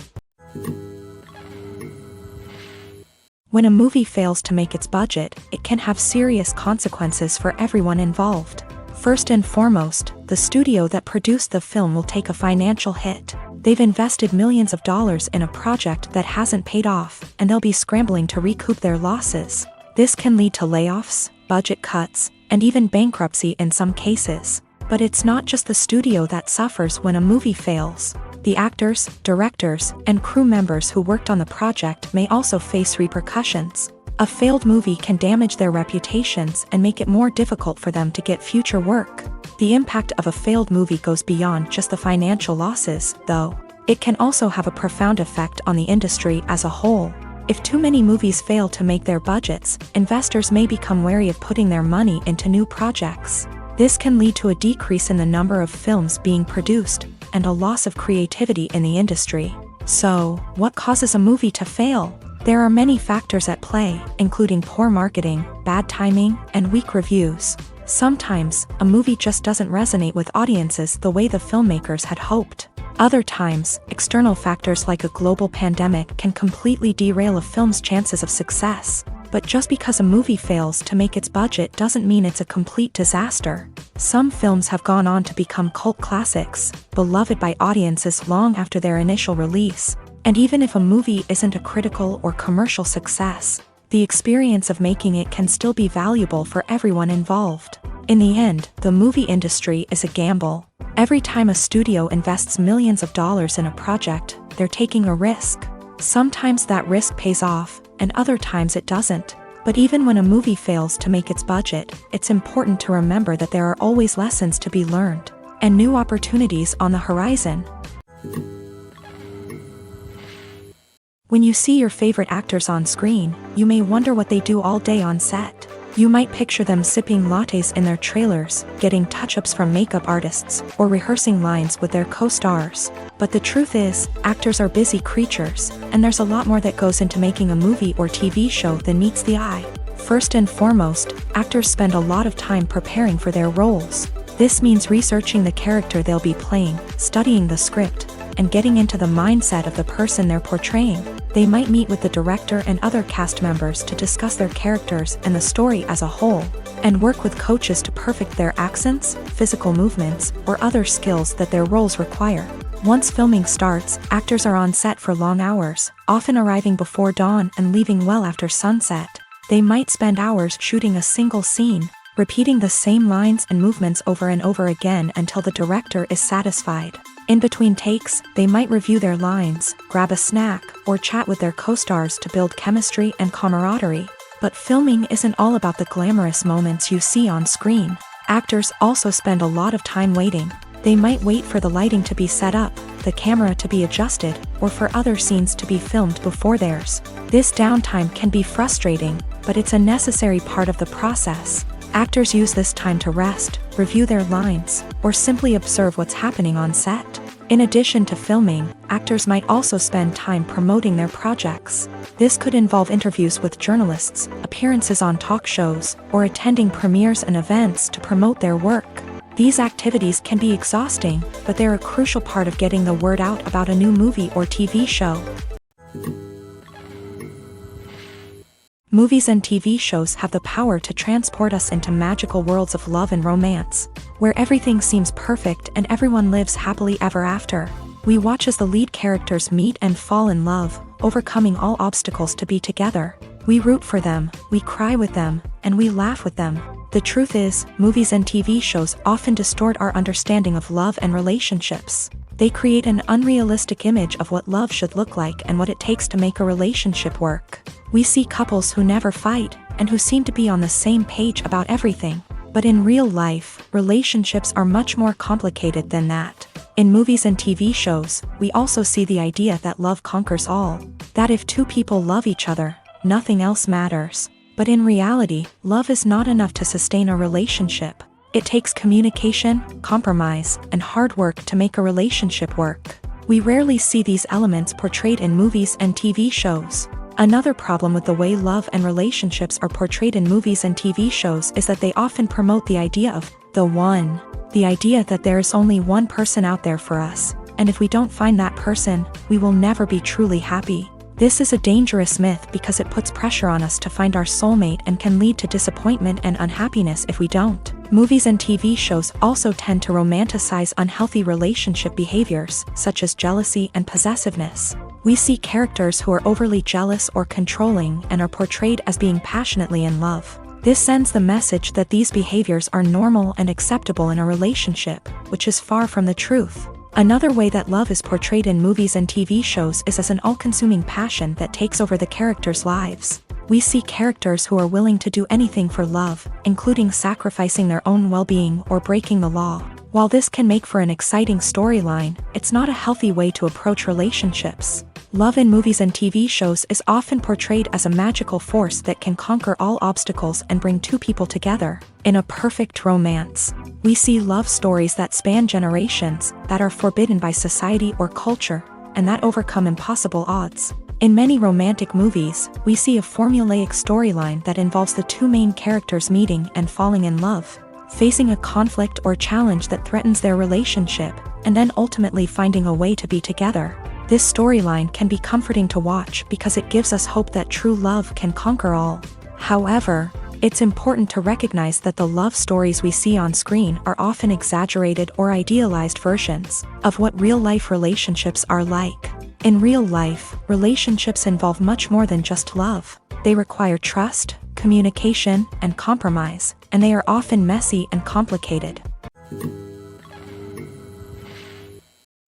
When a movie fails to make its budget, it can have serious consequences for everyone involved. First and foremost, the studio that produced the film will take a financial hit. They've invested millions of dollars in a project that hasn't paid off, and they'll be scrambling to recoup their losses. This can lead to layoffs, budget cuts, and even bankruptcy in some cases. But it's not just the studio that suffers when a movie fails. The actors, directors, and crew members who worked on the project may also face repercussions. A failed movie can damage their reputations and make it more difficult for them to get future work. The impact of a failed movie goes beyond just the financial losses, though. It can also have a profound effect on the industry as a whole. If too many movies fail to make their budgets, investors may become wary of putting their money into new projects. This can lead to a decrease in the number of films being produced, and a loss of creativity in the industry. So, what causes a movie to fail? There are many factors at play, including poor marketing, bad timing, and weak reviews. Sometimes, a movie just doesn't resonate with audiences the way the filmmakers had hoped. Other times, external factors like a global pandemic can completely derail a film's chances of success. But just because a movie fails to make its budget doesn't mean it's a complete disaster. Some films have gone on to become cult classics, beloved by audiences long after their initial release. And even if a movie isn't a critical or commercial success, the experience of making it can still be valuable for everyone involved. In the end, the movie industry is a gamble. Every time a studio invests millions of dollars in a project, they're taking a risk. Sometimes that risk pays off, and other times it doesn't. But even when a movie fails to make its budget, it's important to remember that there are always lessons to be learned, and new opportunities on the horizon. When you see your favorite actors on screen, you may wonder what they do all day on set. You might picture them sipping lattes in their trailers, getting touch-ups from makeup artists, or rehearsing lines with their co-stars. But the truth is, actors are busy creatures, and there's a lot more that goes into making a movie or TV show than meets the eye. First and foremost, actors spend a lot of time preparing for their roles. This means researching the character they'll be playing, studying the script, and getting into the mindset of the person they're portraying. They might meet with the director and other cast members to discuss their characters and the story as a whole, and work with coaches to perfect their accents, physical movements, or other skills that their roles require. Once filming starts, actors are on set for long hours, often arriving before dawn and leaving well after sunset. They might spend hours shooting a single scene, repeating the same lines and movements over and over again until the director is satisfied. In between takes, they might review their lines, grab a snack, or chat with their co-stars to build chemistry and camaraderie. But filming isn't all about the glamorous moments you see on screen. Actors also spend a lot of time waiting. They might wait for the lighting to be set up, the camera to be adjusted, or for other scenes to be filmed before theirs. This downtime can be frustrating, but it's a necessary part of the process. Actors use this time to rest, review their lines, or simply observe what's happening on set. In addition to filming, actors might also spend time promoting their projects. This could involve interviews with journalists, appearances on talk shows, or attending premieres and events to promote their work. These activities can be exhausting, but they're a crucial part of getting the word out about a new movie or TV show. Movies and TV shows have the power to transport us into magical worlds of love and romance, where everything seems perfect and everyone lives happily ever after. We watch as the lead characters meet and fall in love, overcoming all obstacles to be together. We root for them, we cry with them, and we laugh with them. The truth is, movies and TV shows often distort our understanding of love and relationships. They create an unrealistic image of what love should look like and what it takes to make a relationship work. We see couples who never fight, and who seem to be on the same page about everything. But in real life, relationships are much more complicated than that. In movies and TV shows, we also see the idea that love conquers all. That if two people love each other, nothing else matters. But in reality, love is not enough to sustain a relationship. It takes communication, compromise, and hard work to make a relationship work. We rarely see these elements portrayed in movies and TV shows. Another problem with the way love and relationships are portrayed in movies and TV shows is that they often promote the idea of the one. The idea that there is only one person out there for us, and if we don't find that person, we will never be truly happy. This is a dangerous myth because it puts pressure on us to find our soulmate and can lead to disappointment and unhappiness if we don't. Movies and TV shows also tend to romanticize unhealthy relationship behaviors, such as jealousy and possessiveness. We see characters who are overly jealous or controlling and are portrayed as being passionately in love. This sends the message that these behaviors are normal and acceptable in a relationship, which is far from the truth. Another way that love is portrayed in movies and TV shows is as an all-consuming passion that takes over the characters' lives. We see characters who are willing to do anything for love, including sacrificing their own well-being or breaking the law. While this can make for an exciting storyline, it's not a healthy way to approach relationships. Love in movies and TV shows is often portrayed as a magical force that can conquer all obstacles and bring two people together. In a perfect romance, we see love stories that span generations, that are forbidden by society or culture, and that overcome impossible odds. In many romantic movies, we see a formulaic storyline that involves the two main characters meeting and falling in love, facing a conflict or challenge that threatens their relationship, and then ultimately finding a way to be together. This storyline can be comforting to watch because it gives us hope that true love can conquer all. However, it's important to recognize that the love stories we see on screen are often exaggerated or idealized versions of what real-life relationships are like. In real life, relationships involve much more than just love. They require trust, communication, and compromise, and they are often messy and complicated.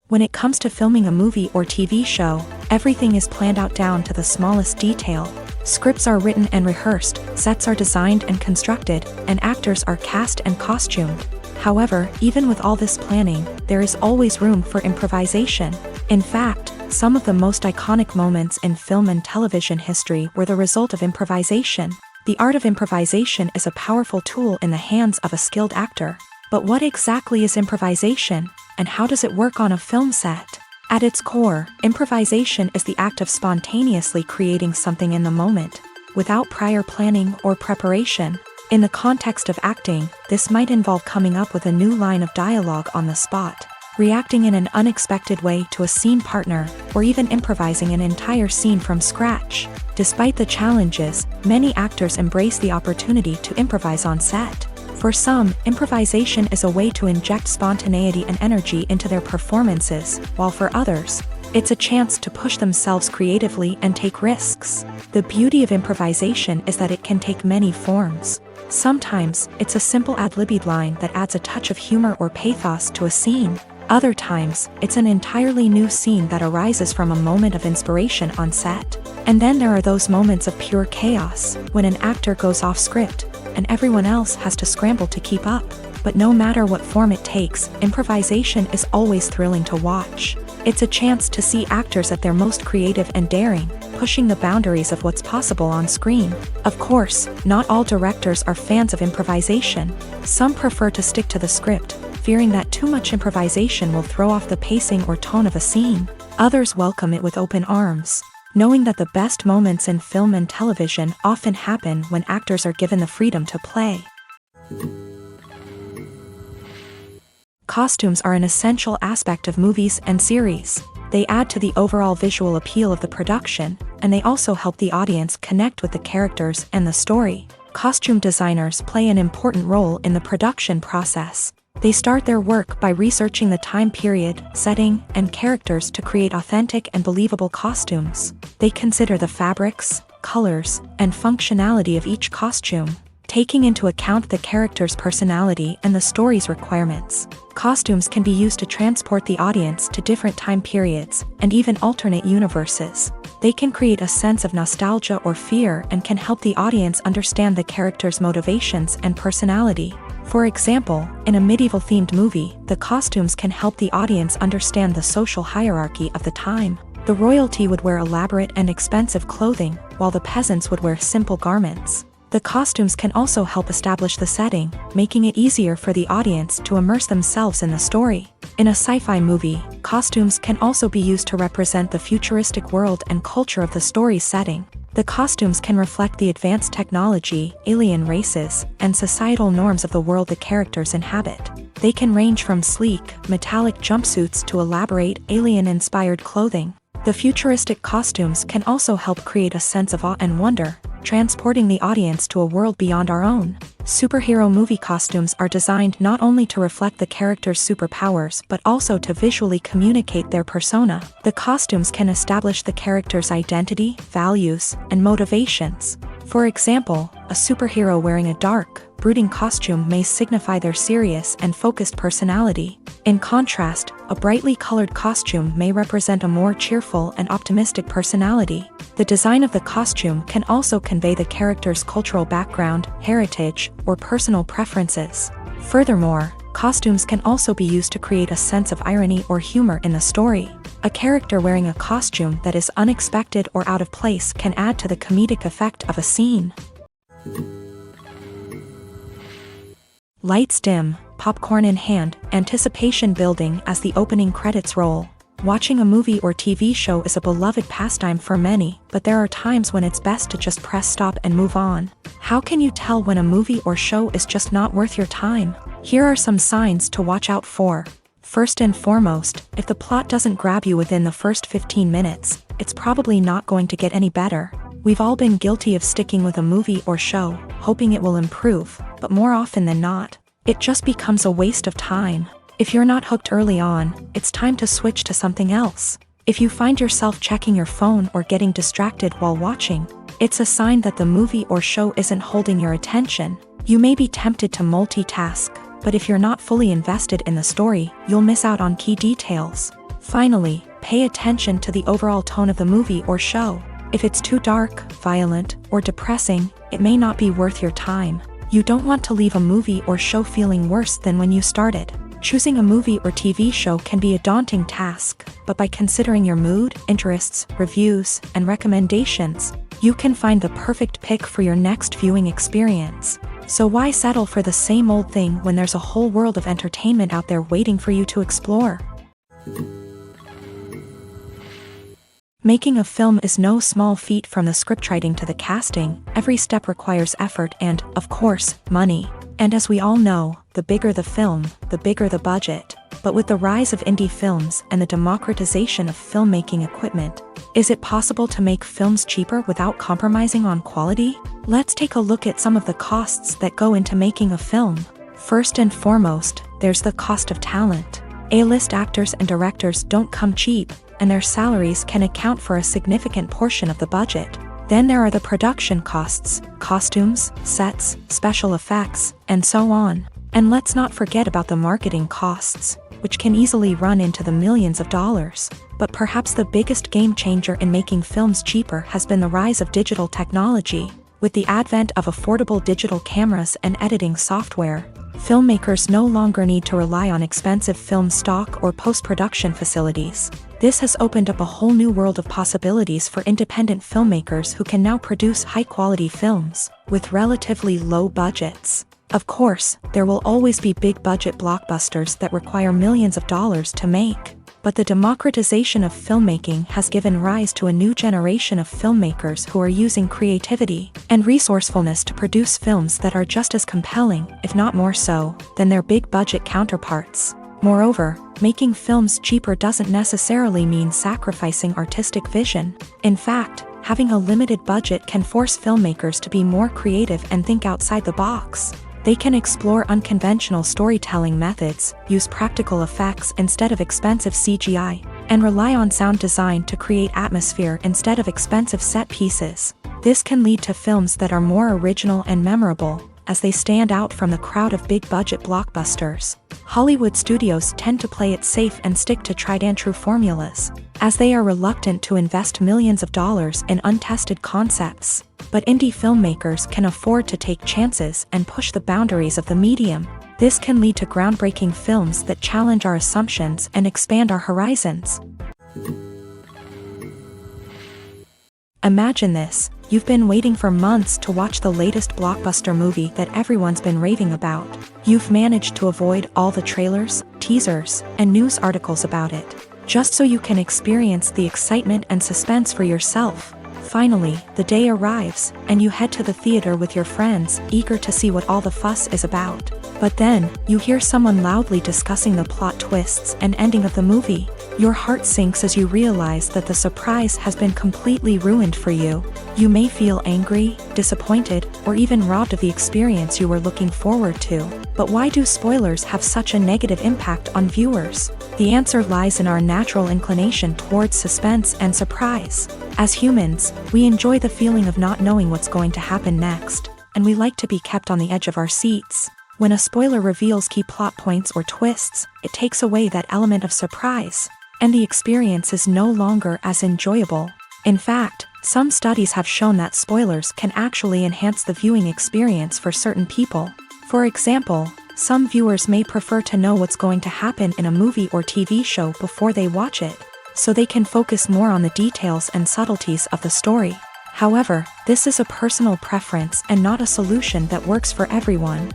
When it comes to filming a movie or TV show, everything is planned out down to the smallest detail. Scripts are written and rehearsed, sets are designed and constructed, and actors are cast and costumed. However, even with all this planning, there is always room for improvisation. In fact, some of the most iconic moments in film and television history were the result of improvisation. The art of improvisation is a powerful tool in the hands of a skilled actor. But what exactly is improvisation, and how does it work on a film set? At its core, improvisation is the act of spontaneously creating something in the moment, without prior planning or preparation. In the context of acting, this might involve coming up with a new line of dialogue on the spot, reacting in an unexpected way to a scene partner, or even improvising an entire scene from scratch. Despite the challenges, many actors embrace the opportunity to improvise on set. For some, improvisation is a way to inject spontaneity and energy into their performances, while for others, it's a chance to push themselves creatively and take risks. The beauty of improvisation is that it can take many forms. Sometimes, it's a simple ad-libbed line that adds a touch of humor or pathos to a scene. Other times, it's an entirely new scene that arises from a moment of inspiration on set. And then there are those moments of pure chaos, when an actor goes off script, and everyone else has to scramble to keep up. But no matter what form it takes, improvisation is always thrilling to watch. It's a chance to see actors at their most creative and daring, pushing the boundaries of what's possible on screen. Of course, not all directors are fans of improvisation. Some prefer to stick to the script, fearing that too much improvisation will throw off the pacing or tone of a scene. Others welcome it with open arms, knowing that the best moments in film and television often happen when actors are given the freedom to play. Costumes are an essential aspect of movies and series. They add to the overall visual appeal of the production, and they also help the audience connect with the characters and the story. Costume designers play an important role in the production process. They start their work by researching the time period, setting, and characters to create authentic and believable costumes. They consider the fabrics, colors, and functionality of each costume, taking into account the character's personality and the story's requirements. Costumes can be used to transport the audience to different time periods and even alternate universes. They can create a sense of nostalgia or fear and can help the audience understand the character's motivations and personality. For example, in a medieval-themed movie, the costumes can help the audience understand the social hierarchy of the time. The royalty would wear elaborate and expensive clothing, while the peasants would wear simple garments. The costumes can also help establish the setting, making it easier for the audience to immerse themselves in the story. In a sci-fi movie, costumes can also be used to represent the futuristic world and culture of the story's setting. The costumes can reflect the advanced technology, alien races, and societal norms of the world the characters inhabit. They can range from sleek, metallic jumpsuits to elaborate, alien-inspired clothing. The futuristic costumes can also help create a sense of awe and wonder, transporting the audience to a world beyond our own. Superhero movie costumes are designed not only to reflect the character's superpowers but also to visually communicate their persona. The costumes can establish the character's identity, values, and motivations. For example, a superhero wearing a dark, brooding costume may signify their serious and focused personality. In contrast, a brightly colored costume may represent a more cheerful and optimistic personality. The design of the costume can also convey the character's cultural background, heritage, or personal preferences. Furthermore, costumes can also be used to create a sense of irony or humor in the story. A character wearing a costume that is unexpected or out of place can add to the comedic effect of a scene. Lights dim, popcorn in hand, anticipation building as the opening credits roll. Watching a movie or TV show is a beloved pastime for many, but there are times when it's best to just press stop and move on. How can you tell when a movie or show is just not worth your time? Here are some signs to watch out for. First and foremost, if the plot doesn't grab you within the first 15 minutes, it's probably not going to get any better. We've all been guilty of sticking with a movie or show, hoping it will improve, but more often than not, it just becomes a waste of time. If you're not hooked early on, it's time to switch to something else. If you find yourself checking your phone or getting distracted while watching, it's a sign that the movie or show isn't holding your attention. You may be tempted to multitask, but if you're not fully invested in the story, you'll miss out on key details. Finally, pay attention to the overall tone of the movie or show. If it's too dark, violent, or depressing, it may not be worth your time. You don't want to leave a movie or show feeling worse than when you started. Choosing a movie or TV show can be a daunting task, but by considering your mood, interests, reviews, and recommendations, you can find the perfect pick for your next viewing experience. So why settle for the same old thing when there's a whole world of entertainment out there waiting for you to explore? Making a film is no small feat. From the scriptwriting to the casting, every step requires effort and, of course, money. And as we all know, the bigger the film, the bigger the budget. But with the rise of indie films and the democratization of filmmaking equipment, is it possible to make films cheaper without compromising on quality? Let's take a look at some of the costs that go into making a film. First and foremost, there's the cost of talent. A-list actors and directors don't come cheap, and their salaries can account for a significant portion of the budget. Then there are the production costs, costumes, sets, special effects, and so on. And let's not forget about the marketing costs, which can easily run into the millions of dollars. But perhaps the biggest game changer in making films cheaper has been the rise of digital technology. With the advent of affordable digital cameras and editing software, filmmakers no longer need to rely on expensive film stock or post-production facilities. This has opened up a whole new world of possibilities for independent filmmakers who can now produce high-quality films with relatively low budgets. Of course, there will always be big-budget blockbusters that require millions of dollars to make. But the democratization of filmmaking has given rise to a new generation of filmmakers who are using creativity and resourcefulness to produce films that are just as compelling, if not more so, than their big-budget counterparts. Moreover, making films cheaper doesn't necessarily mean sacrificing artistic vision. In fact, having a limited budget can force filmmakers to be more creative and think outside the box. They can explore unconventional storytelling methods, use practical effects instead of expensive CGI, and rely on sound design to create atmosphere instead of expensive set pieces. This can lead to films that are more original and memorable, as they stand out from the crowd of big-budget blockbusters. Hollywood studios tend to play it safe and stick to tried-and-true formulas, as they are reluctant to invest millions of dollars in untested concepts. But indie filmmakers can afford to take chances and push the boundaries of the medium. This can lead to groundbreaking films that challenge our assumptions and expand our horizons. Imagine this. You've been waiting for months to watch the latest blockbuster movie that everyone's been raving about. You've managed to avoid all the trailers, teasers, and news articles about it, just so you can experience the excitement and suspense for yourself. Finally, the day arrives, and you head to the theater with your friends, eager to see what all the fuss is about. But then, you hear someone loudly discussing the plot twists and ending of the movie. Your heart sinks as you realize that the surprise has been completely ruined for you. You may feel angry, disappointed, or even robbed of the experience you were looking forward to. But why do spoilers have such a negative impact on viewers? The answer lies in our natural inclination towards suspense and surprise. As humans, we enjoy the feeling of not knowing what's going to happen next, and we like to be kept on the edge of our seats. When a spoiler reveals key plot points or twists, it takes away that element of surprise, and the experience is no longer as enjoyable. In fact, some studies have shown that spoilers can actually enhance the viewing experience for certain people. For example, some viewers may prefer to know what's going to happen in a movie or TV show before they watch it, so they can focus more on the details and subtleties of the story. However, this is a personal preference and not a solution that works for everyone.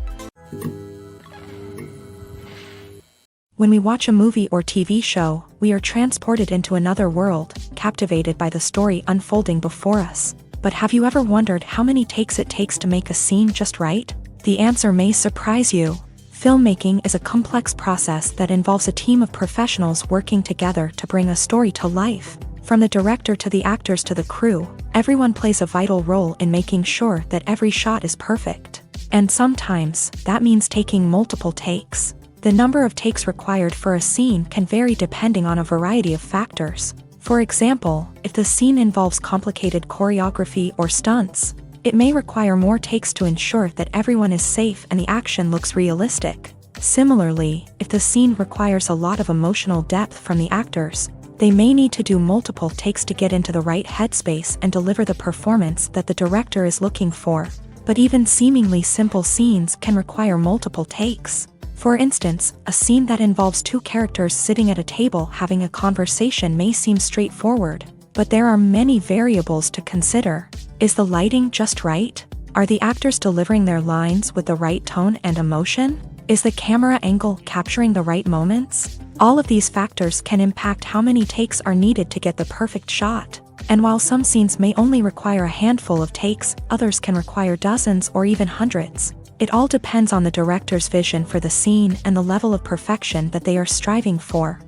When we watch a movie or TV show, we are transported into another world, captivated by the story unfolding before us. But have you ever wondered how many takes it takes to make a scene just right? The answer may surprise you. Filmmaking is a complex process that involves a team of professionals working together to bring a story to life. From the director to the actors to the crew, everyone plays a vital role in making sure that every shot is perfect. And sometimes, that means taking multiple takes. The number of takes required for a scene can vary depending on a variety of factors. For example, if the scene involves complicated choreography or stunts, it may require more takes to ensure that everyone is safe and the action looks realistic. Similarly, if the scene requires a lot of emotional depth from the actors, they may need to do multiple takes to get into the right headspace and deliver the performance that the director is looking for. But even seemingly simple scenes can require multiple takes. For instance, a scene that involves two characters sitting at a table having a conversation may seem straightforward, but there are many variables to consider. Is the lighting just right? Are the actors delivering their lines with the right tone and emotion? Is the camera angle capturing the right moments? All of these factors can impact how many takes are needed to get the perfect shot. And while some scenes may only require a handful of takes, others can require dozens or even hundreds. It all depends on the director's vision for the scene and the level of perfection that they are striving for.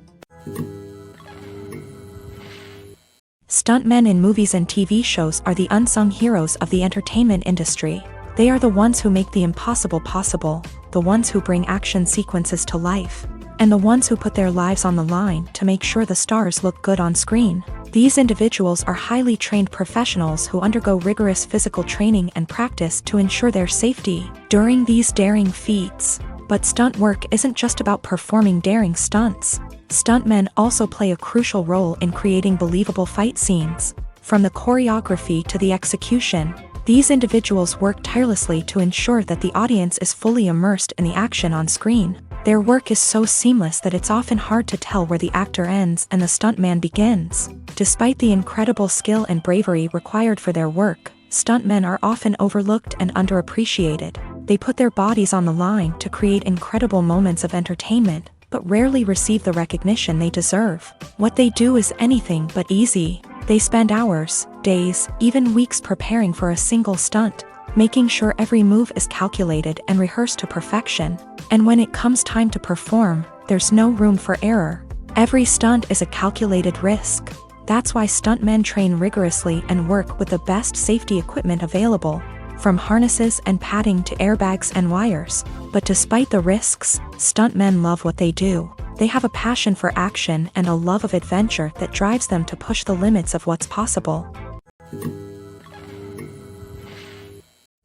Stuntmen in movies and TV shows are the unsung heroes of the entertainment industry. They are the ones who make the impossible possible, the ones who bring action sequences to life, and the ones who put their lives on the line to make sure the stars look good on screen. These individuals are highly trained professionals who undergo rigorous physical training and practice to ensure their safety during these daring feats. But stunt work isn't just about performing daring stunts. Stuntmen also play a crucial role in creating believable fight scenes. From the choreography to the execution, these individuals work tirelessly to ensure that the audience is fully immersed in the action on screen. Their work is so seamless that it's often hard to tell where the actor ends and the stuntman begins. Despite the incredible skill and bravery required for their work, stuntmen are often overlooked and underappreciated. They put their bodies on the line to create incredible moments of entertainment, but rarely receive the recognition they deserve. What they do is anything but easy. They spend hours, days, even weeks preparing for a single stunt, making sure every move is calculated and rehearsed to perfection. And when it comes time to perform, there's no room for error. Every stunt is a calculated risk. That's why stuntmen train rigorously and work with the best safety equipment available, from harnesses and padding to airbags and wires. But despite the risks, stuntmen love what they do. They have a passion for action and a love of adventure that drives them to push the limits of what's possible.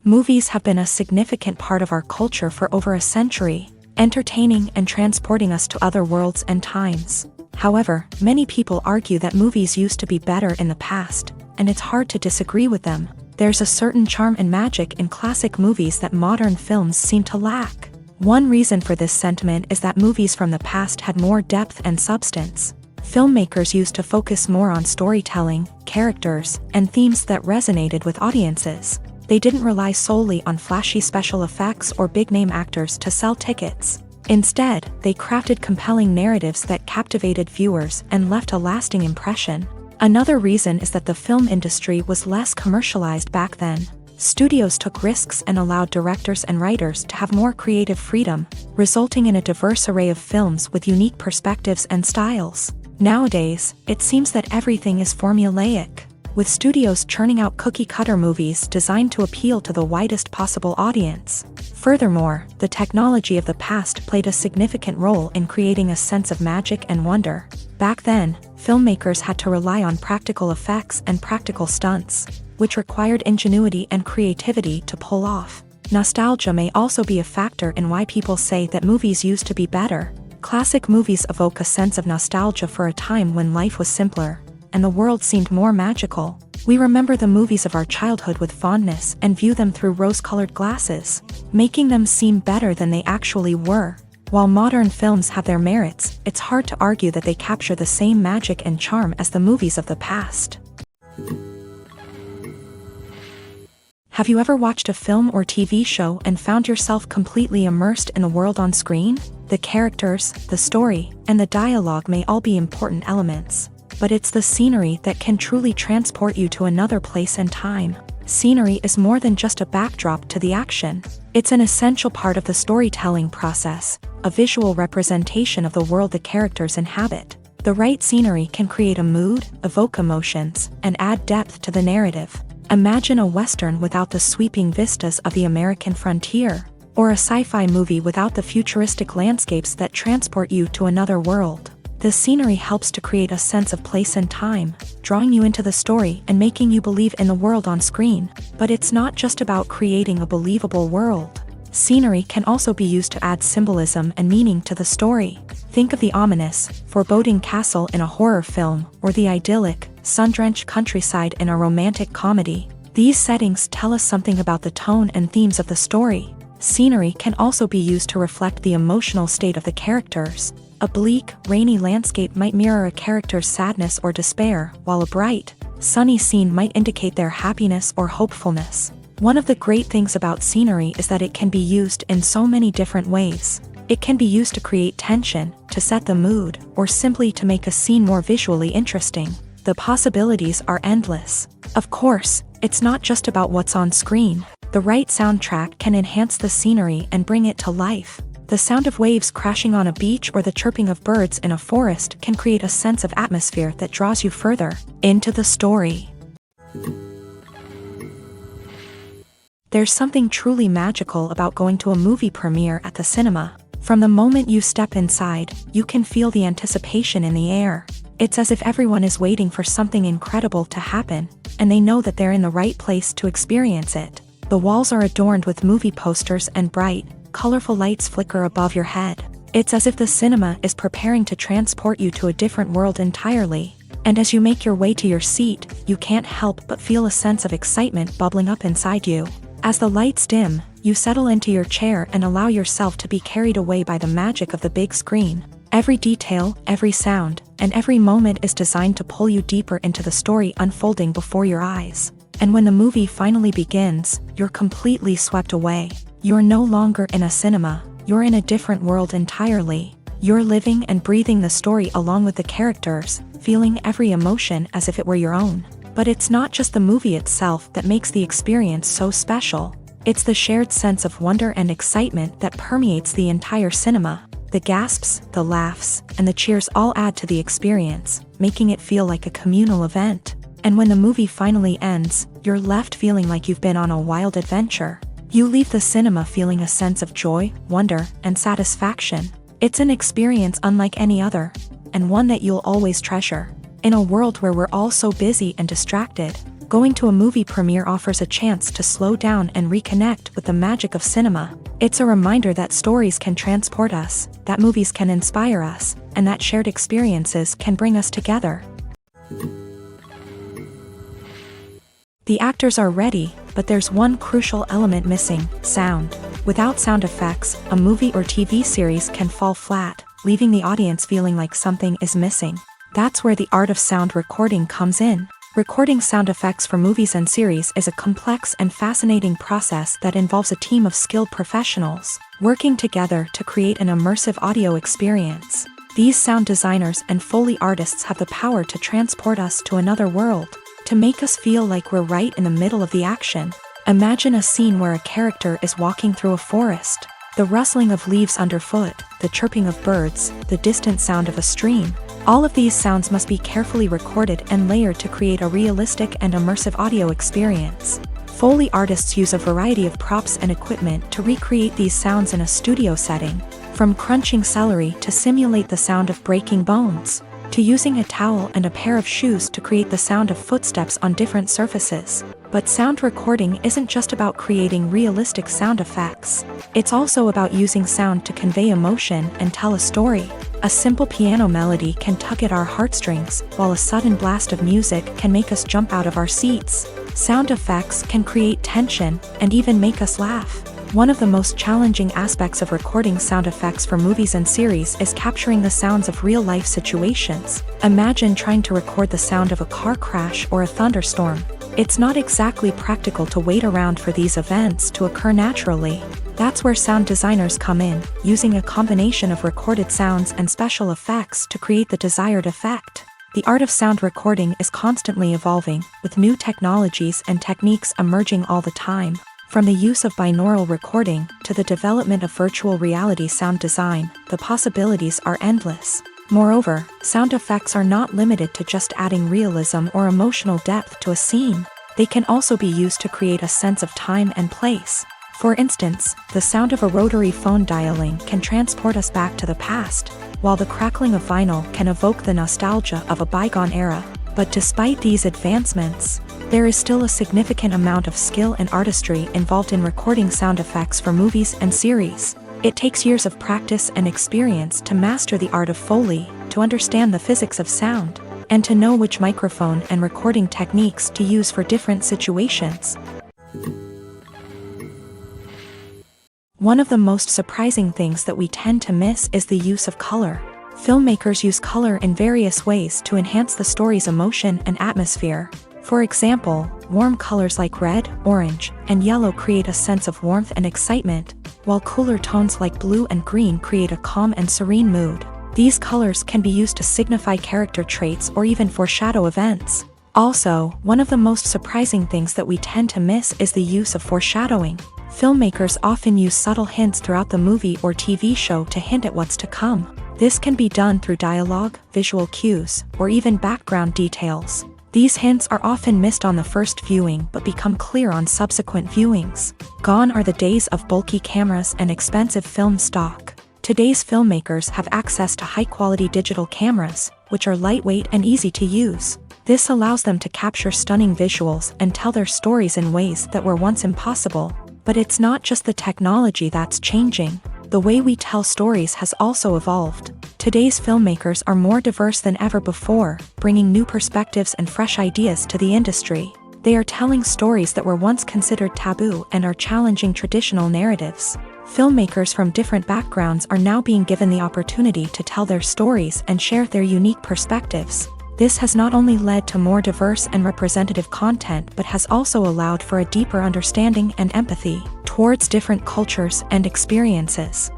Movies have been a significant part of our culture for over a century, entertaining and transporting us to other worlds and times. However, many people argue that movies used to be better in the past, and it's hard to disagree with them. There's a certain charm and magic in classic movies that modern films seem to lack. One reason for this sentiment is that movies from the past had more depth and substance. Filmmakers used to focus more on storytelling, characters, and themes that resonated with audiences. They didn't rely solely on flashy special effects or big-name actors to sell tickets. Instead, they crafted compelling narratives that captivated viewers and left a lasting impression. Another reason is that the film industry was less commercialized back then. Studios took risks and allowed directors and writers to have more creative freedom, resulting in a diverse array of films with unique perspectives and styles. Nowadays, it seems that everything is formulaic, with studios churning out cookie-cutter movies designed to appeal to the widest possible audience. Furthermore, the technology of the past played a significant role in creating a sense of magic and wonder. Back then, filmmakers had to rely on practical effects and practical stunts, which required ingenuity and creativity to pull off. Nostalgia may also be a factor in why people say that movies used to be better. Classic movies evoke a sense of nostalgia for a time when life was simpler, and the world seemed more magical. We remember the movies of our childhood with fondness and view them through rose-colored glasses, making them seem better than they actually were. While modern films have their merits, it's hard to argue that they capture the same magic and charm as the movies of the past. Have you ever watched a film or TV show and found yourself completely immersed in the world on screen? The characters, the story, and the dialogue may all be important elements, but it's the scenery that can truly transport you to another place and time. Scenery is more than just a backdrop to the action. It's an essential part of the storytelling process, a visual representation of the world the characters inhabit. The right scenery can create a mood, evoke emotions, and add depth to the narrative. Imagine a Western without the sweeping vistas of the American frontier, or a sci-fi movie without the futuristic landscapes that transport you to another world. The scenery helps to create a sense of place and time, drawing you into the story and making you believe in the world on screen. But it's not just about creating a believable world. Scenery can also be used to add symbolism and meaning to the story. Think of the ominous, foreboding castle in a horror film, or the idyllic, sun-drenched countryside in a romantic comedy. These settings tell us something about the tone and themes of the story. Scenery can also be used to reflect the emotional state of the characters. A bleak, rainy landscape might mirror a character's sadness or despair, while a bright, sunny scene might indicate their happiness or hopefulness. One of the great things about scenery is that it can be used in so many different ways. It can be used to create tension, to set the mood, or simply to make a scene more visually interesting. The possibilities are endless. Of course, it's not just about what's on screen. The right soundtrack can enhance the scenery and bring it to life. The sound of waves crashing on a beach or the chirping of birds in a forest can create a sense of atmosphere that draws you further into the story. There's something truly magical about going to a movie premiere at the cinema. From the moment you step inside, you can feel the anticipation in the air. It's as if everyone is waiting for something incredible to happen, and they know that they're in the right place to experience it. The walls are adorned with movie posters and bright, colorful lights flicker above your head. It's as if the cinema is preparing to transport you to a different world entirely. And as you make your way to your seat, you can't help but feel a sense of excitement bubbling up inside you. As the lights dim, you settle into your chair and allow yourself to be carried away by the magic of the big screen. Every detail, every sound, and every moment is designed to pull you deeper into the story unfolding before your eyes. And when the movie finally begins, you're completely swept away. You're no longer in a cinema, you're in a different world entirely. You're living and breathing the story along with the characters, feeling every emotion as if it were your own. But it's not just the movie itself that makes the experience so special. It's the shared sense of wonder and excitement that permeates the entire cinema. The gasps, the laughs, and the cheers all add to the experience, making it feel like a communal event. And when the movie finally ends, you're left feeling like you've been on a wild adventure. You leave the cinema feeling a sense of joy, wonder, and satisfaction. It's an experience unlike any other, and one that you'll always treasure. In a world where we're all so busy and distracted, going to a movie premiere offers a chance to slow down and reconnect with the magic of cinema. It's a reminder that stories can transport us, that movies can inspire us, and that shared experiences can bring us together. The actors are ready, but there's one crucial element missing: sound. Without sound effects, a movie or TV series can fall flat, leaving the audience feeling like something is missing. That's where the art of sound recording comes in. Recording sound effects for movies and series is a complex and fascinating process that involves a team of skilled professionals working together to create an immersive audio experience. These sound designers and Foley artists have the power to transport us to another world, to make us feel like we're right in the middle of the action. Imagine a scene where a character is walking through a forest. The rustling of leaves underfoot, the chirping of birds, the distant sound of a stream. All of these sounds must be carefully recorded and layered to create a realistic and immersive audio experience. Foley artists use a variety of props and equipment to recreate these sounds in a studio setting, from crunching celery to simulate the sound of breaking bones, to using a towel and a pair of shoes to create the sound of footsteps on different surfaces. But sound recording isn't just about creating realistic sound effects. It's also about using sound to convey emotion and tell a story. A simple piano melody can tug at our heartstrings, while a sudden blast of music can make us jump out of our seats. Sound effects can create tension and even make us laugh. One of the most challenging aspects of recording sound effects for movies and series is capturing the sounds of real-life situations. Imagine trying to record the sound of a car crash or a thunderstorm. It's not exactly practical to wait around for these events to occur naturally. That's where sound designers come in, using a combination of recorded sounds and special effects to create the desired effect. The art of sound recording is constantly evolving, with new technologies and techniques emerging all the time. From the use of binaural recording to the development of virtual reality sound design, the possibilities are endless. Moreover, sound effects are not limited to just adding realism or emotional depth to a scene. They can also be used to create a sense of time and place. For instance, the sound of a rotary phone dialing can transport us back to the past, while the crackling of vinyl can evoke the nostalgia of a bygone era. But despite these advancements, there is still a significant amount of skill and artistry involved in recording sound effects for movies and series. It takes years of practice and experience to master the art of Foley, to understand the physics of sound, and to know which microphone and recording techniques to use for different situations. One of the most surprising things that we tend to miss is the use of color. Filmmakers use color in various ways to enhance the story's emotion and atmosphere. For example, warm colors like red, orange, and yellow create a sense of warmth and excitement, while cooler tones like blue and green create a calm and serene mood. These colors can be used to signify character traits or even foreshadow events. Also, one of the most surprising things that we tend to miss is the use of foreshadowing. Filmmakers often use subtle hints throughout the movie or TV show to hint at what's to come. This can be done through dialogue, visual cues, or even background details. These hints are often missed on the first viewing but become clear on subsequent viewings. Gone are the days of bulky cameras and expensive film stock. Today's filmmakers have access to high-quality digital cameras, which are lightweight and easy to use. This allows them to capture stunning visuals and tell their stories in ways that were once impossible. But it's not just the technology that's changing. The way we tell stories has also evolved. Today's filmmakers are more diverse than ever before, bringing new perspectives and fresh ideas to the industry. They are telling stories that were once considered taboo and are challenging traditional narratives. Filmmakers from different backgrounds are now being given the opportunity to tell their stories and share their unique perspectives. This has not only led to more diverse and representative content but has also allowed for a deeper understanding and empathy towards different cultures and experiences.